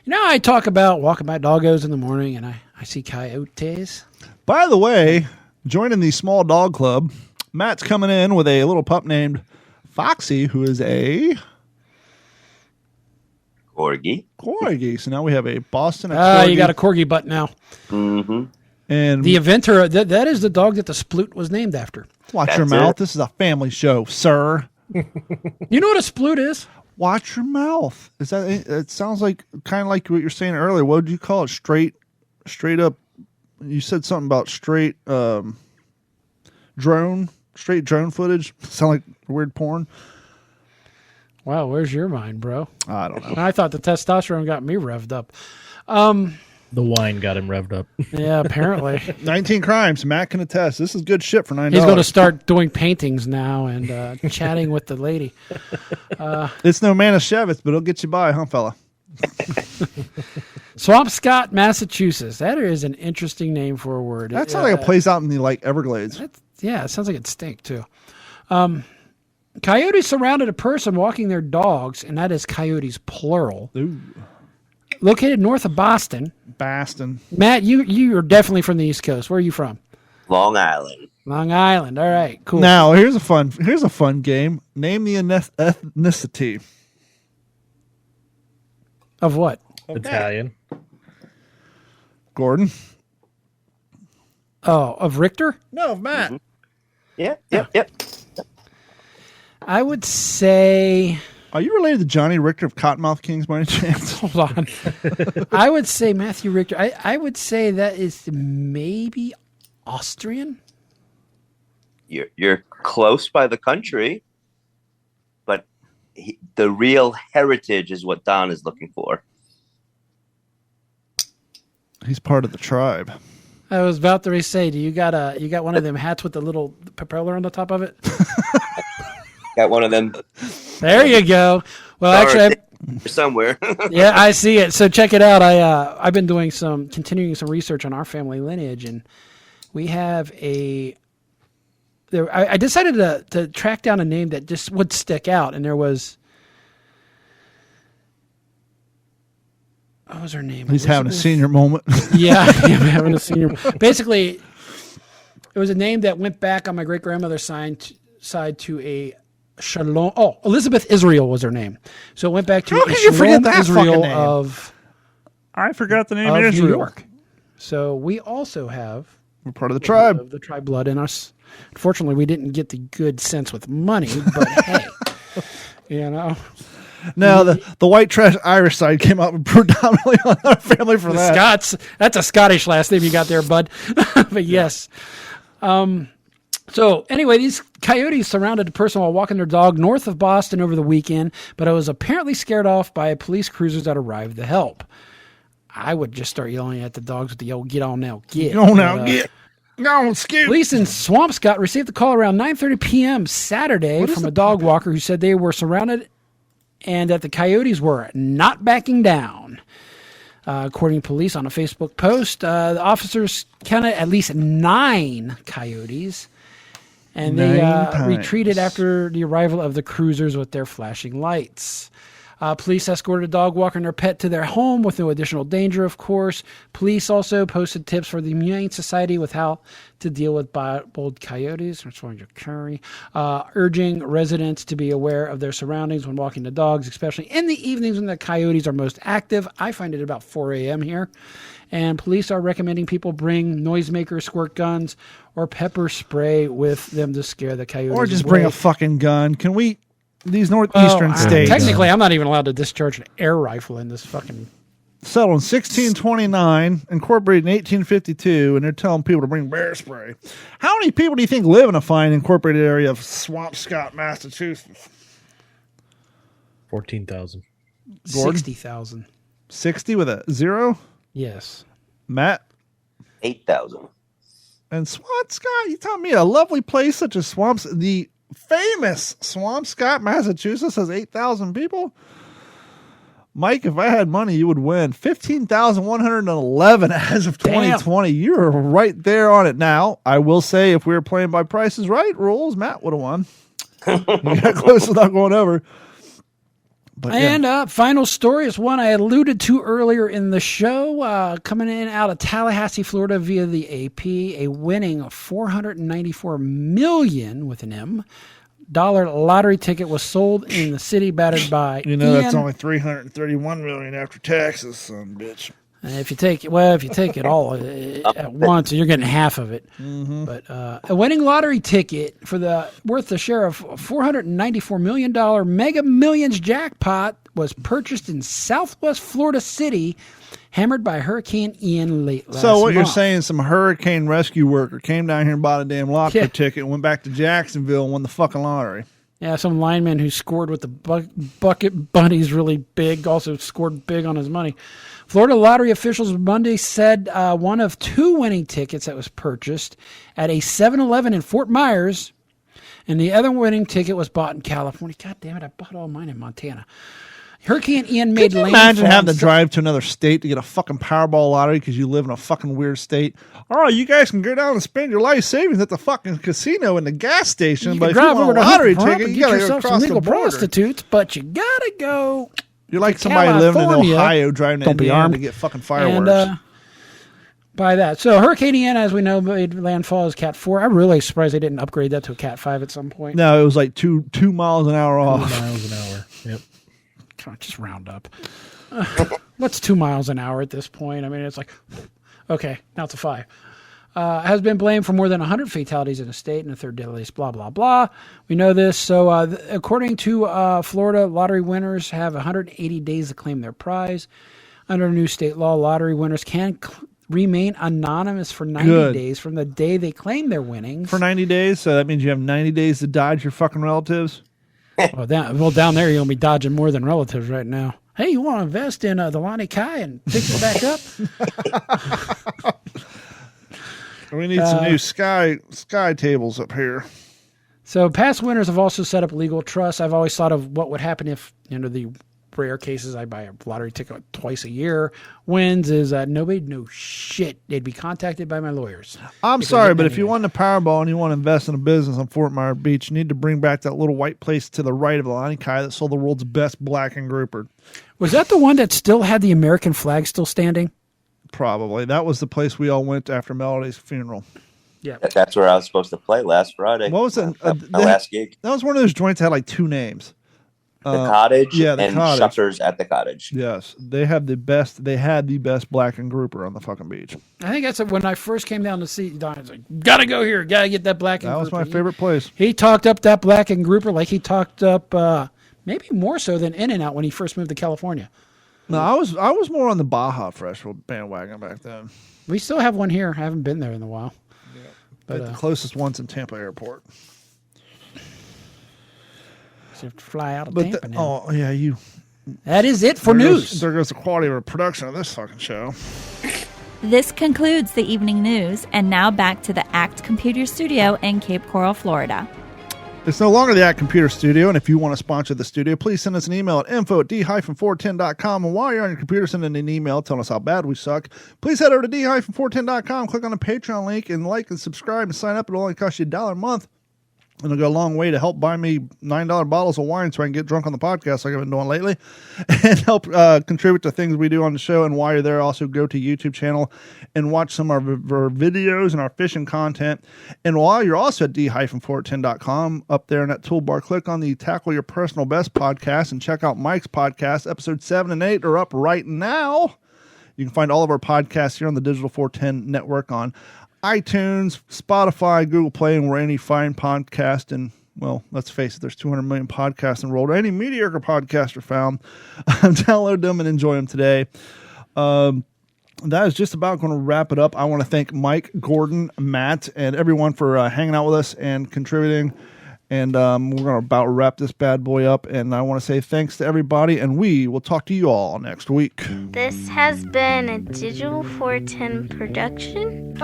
You know, I talk about walking my doggos in the morning and I see coyotes. By the way, joining the small dog club, Matt's coming in with a little pup named Foxy, who is a Corgi. So now we have a Boston. You got a corgi butt now. Mm-hmm. And The inventor, that is the dog that the Sploot was named after. watch your That's mouth. it. This is a family show, sir. You know what a Sploot is? Watch your mouth. Is that? It sounds like kind of like what you're saying earlier. What did you call it? Straight up. You said something about straight drone footage. Sound like weird porn. Wow, where's your mind, bro? I don't know. I thought the testosterone got me revved up. The wine got him revved up. Yeah, apparently. 19 crimes. Matt can attest. This is good shit for $9. He's going to start doing paintings now and chatting with the lady. It's no Manischewitz, but it'll get you by, huh, fella? Swampscott, Massachusetts. That is an interesting name for a word. That sounds like a place out in the Everglades. Yeah, it sounds like it'd stink too. Coyotes surrounded a person walking their dogs, and that is coyotes plural. Ooh. Located north of Boston. Baston. Matt, you are definitely from the East Coast. Where are you from? Long Island. Long Island. All right, cool. Now here's a fun game. Name the ethnicity. Of what? Italian. Gordon. Oh, of Richter? No, Matt. Mm-hmm. Yep. I would say. Are you related to Johnny Richter of Cottonmouth Kings by any chance? Hold on. I would say Matthew Richter. I would say that is maybe Austrian. You're close by the country, but the real heritage is what Don is looking for. He's part of the tribe. I was about to say, you got one of them hats with the little propeller on the top of it? Got one of them. There you go. Well, actually, somewhere. yeah, I see it. So check it out. I've been continuing some research on our family lineage, and we have I decided to track down a name that just would stick out, and there was. What was her name? He's having a senior moment. Yeah, I'm having a senior. Basically, it was a name that went back on my great grandmother's side to a Shalom. Oh, Elizabeth Israel was her name. So it went back to a Shalom Israel of. I forgot the name of Israel. New York. So we also have. We're part of the tribe. Of the tribe blood in us. Unfortunately, we didn't get the good sense with money, but hey, you know. No, the white trash Irish side came out predominantly on our family for that. Scots. That's a Scottish last name you got there, bud. But yes. So anyway, these coyotes surrounded a person while walking their dog north of Boston over the weekend, but it was apparently scared off by police cruisers that arrived to help. I would just start yelling at the dogs with the old "Get on now, get!" Get on now, get! Go on, scoot! Police in Swampscott received the call around 9:30 p.m. Saturday from a dog walker who said they were surrounded and that the coyotes were not backing down. According to police on a Facebook post, the officers counted at least 9 coyotes, and they retreated after the arrival of the cruisers with their flashing lights. Police escorted a dog walker and their pet to their home with no additional danger, of course. Police also posted tips for the Humane Society with how to deal with bold coyotes, urging residents to be aware of their surroundings when walking the dogs, especially in the evenings when the coyotes are most active. I find it about 4 a.m. here. And police are recommending people bring noisemakers, squirt guns, or pepper spray with them to scare the coyotes Or just away. bring a fucking gun. Can we... These northeastern states. Technically, I'm not even allowed to discharge an air rifle in this fucking settled in 1629, incorporated in 1852, and they're telling people to bring bear spray. How many people do you think live in a fine incorporated area of Swampscott, Massachusetts? 14,000. 60,000. 60 with a 0? Yes. Matt? 8,000. And Swampscott, you telling me a lovely place such as the famous Swampscott, Massachusetts has 8,000 people? Mike, if I had money, you would win. 15,111 as of 2020. You're right there on it. Now, I will say if we were playing by Price is Right rules, Matt would have won. You got close without going over. But, and final story is one I alluded to earlier in the show. Coming in out of Tallahassee, Florida via the AP, a winning $494 million with an M dollar lottery ticket was sold in the city battered by that's only $331 million after taxes, son bitch. And if you take it all at once, you're getting half of it. Mm-hmm. But a winning lottery ticket worth the share of $494 million Mega Millions jackpot was purchased in Southwest Florida City, hammered by Hurricane Ian late last month. So what you're saying, some hurricane rescue worker came down here and bought a damn lottery ticket and went back to Jacksonville and won the fucking lottery. Yeah, some lineman who scored with the bucket bunnies really big also scored big on his money. Florida lottery officials Monday said one of two winning tickets that was purchased at a 7-Eleven in Fort Myers, and the other winning ticket was bought in California. God damn it, I bought all mine in Montana. Hurricane Ian made landfall. Imagine having to drive to another state to get a fucking Powerball lottery because you live in a fucking weird state. Oh, you guys can go down and spend your life savings at the fucking casino and the gas station, but if you want a lottery ticket, you gotta go across the border. Prostitutes, but you gotta go. You're like somebody living in Ohio driving to Indiana to get fucking fireworks. And, by that. So Hurricane Ian, as we know, made landfall as Cat 4. I'm really surprised they didn't upgrade that to a Cat 5 at some point. No, it was like 2 miles an hour off. 2 miles an hour. Yep. Come on, just round up. What's 2 miles an hour at this point? I mean, it's like, okay, now it's a 5. Has been blamed for more than 100 fatalities in the state and the third deadliest, blah, blah, blah. We know this. So according to Florida, lottery winners have 180 days to claim their prize. Under new state law, lottery winners can remain anonymous for 90 days from the day they claim their winnings. For 90 days? So that means you have 90 days to dodge your fucking relatives? Well, down there, you're going to be dodging more than relatives right now. Hey, you want to invest in the Lonnie Kai and pick it back up? We need some new sky tables up here. So past winners have also set up legal trusts. I've always thought of what would happen if, the rare cases I buy a lottery ticket twice a year, wins is nobody knows shit. They'd be contacted by my lawyers. I'm sorry, but if you won the Powerball and you want to invest in a business on Fort Myers Beach, you need to bring back that little white place to the right of the Lonnie Kai that sold the world's best black and grouper. Was that the one that still had the American flag still standing? Probably. That was the place we all went after Melody's funeral. Yeah, that's where I was supposed to play last Friday. What was it? My last gig. That was one of those joints that had like 2 names. The Cottage, the and Cottage. Shuckers at the Cottage. Yes, they had the best black and grouper on the fucking beach. I think that's when I first came down to see Don. I was like, gotta go here, gotta get that black and grouper. That was my favorite place. He talked up that black and grouper like he talked up maybe more so than In-N-Out when he first moved to California. No, I was more on the Baja Fresh bandwagon back then. We still have one here. I haven't been there in a while. Yeah, but the closest one's in Tampa Airport. So you have to fly out of Tampa now. Oh, yeah, you. That is it for news. There goes the quality of our production of this fucking show. This concludes the evening news, and now back to the ACT Computer Studio in Cape Coral, Florida. It's no longer the ACT Computer Studio, and if you want to sponsor the studio, please send us an email at info@d-410.com. And while you're on your computer sending an email telling us how bad we suck, please head over to d-410.com, click on the Patreon link, and like and subscribe and sign up. It'll only cost you $1 a month. And it'll go a long way to help buy me $9 bottles of wine so I can get drunk on the podcast like I've been doing lately and help contribute to things we do on the show. And while you're there, also go to YouTube channel and watch some of our videos and our fishing content. And while you're also at d-410.com, up there in that toolbar, click on the Tackle Your Personal Best podcast and check out Mike's podcast. Episode 7 and 8 are up right now. You can find all of our podcasts here on the Digital 410 network on iTunes, Spotify, Google Play, and where any fine podcast, and, well, let's face it, there's 200 million podcasts enrolled. Any mediocre podcaster found. Download them and enjoy them today. That is just about going to wrap it up. I want to thank Mike, Gordon, Matt, and everyone for hanging out with us and contributing. And we're going to about wrap this bad boy up. And I want to say thanks to everybody, and we will talk to you all next week. This has been a Digital 410 production.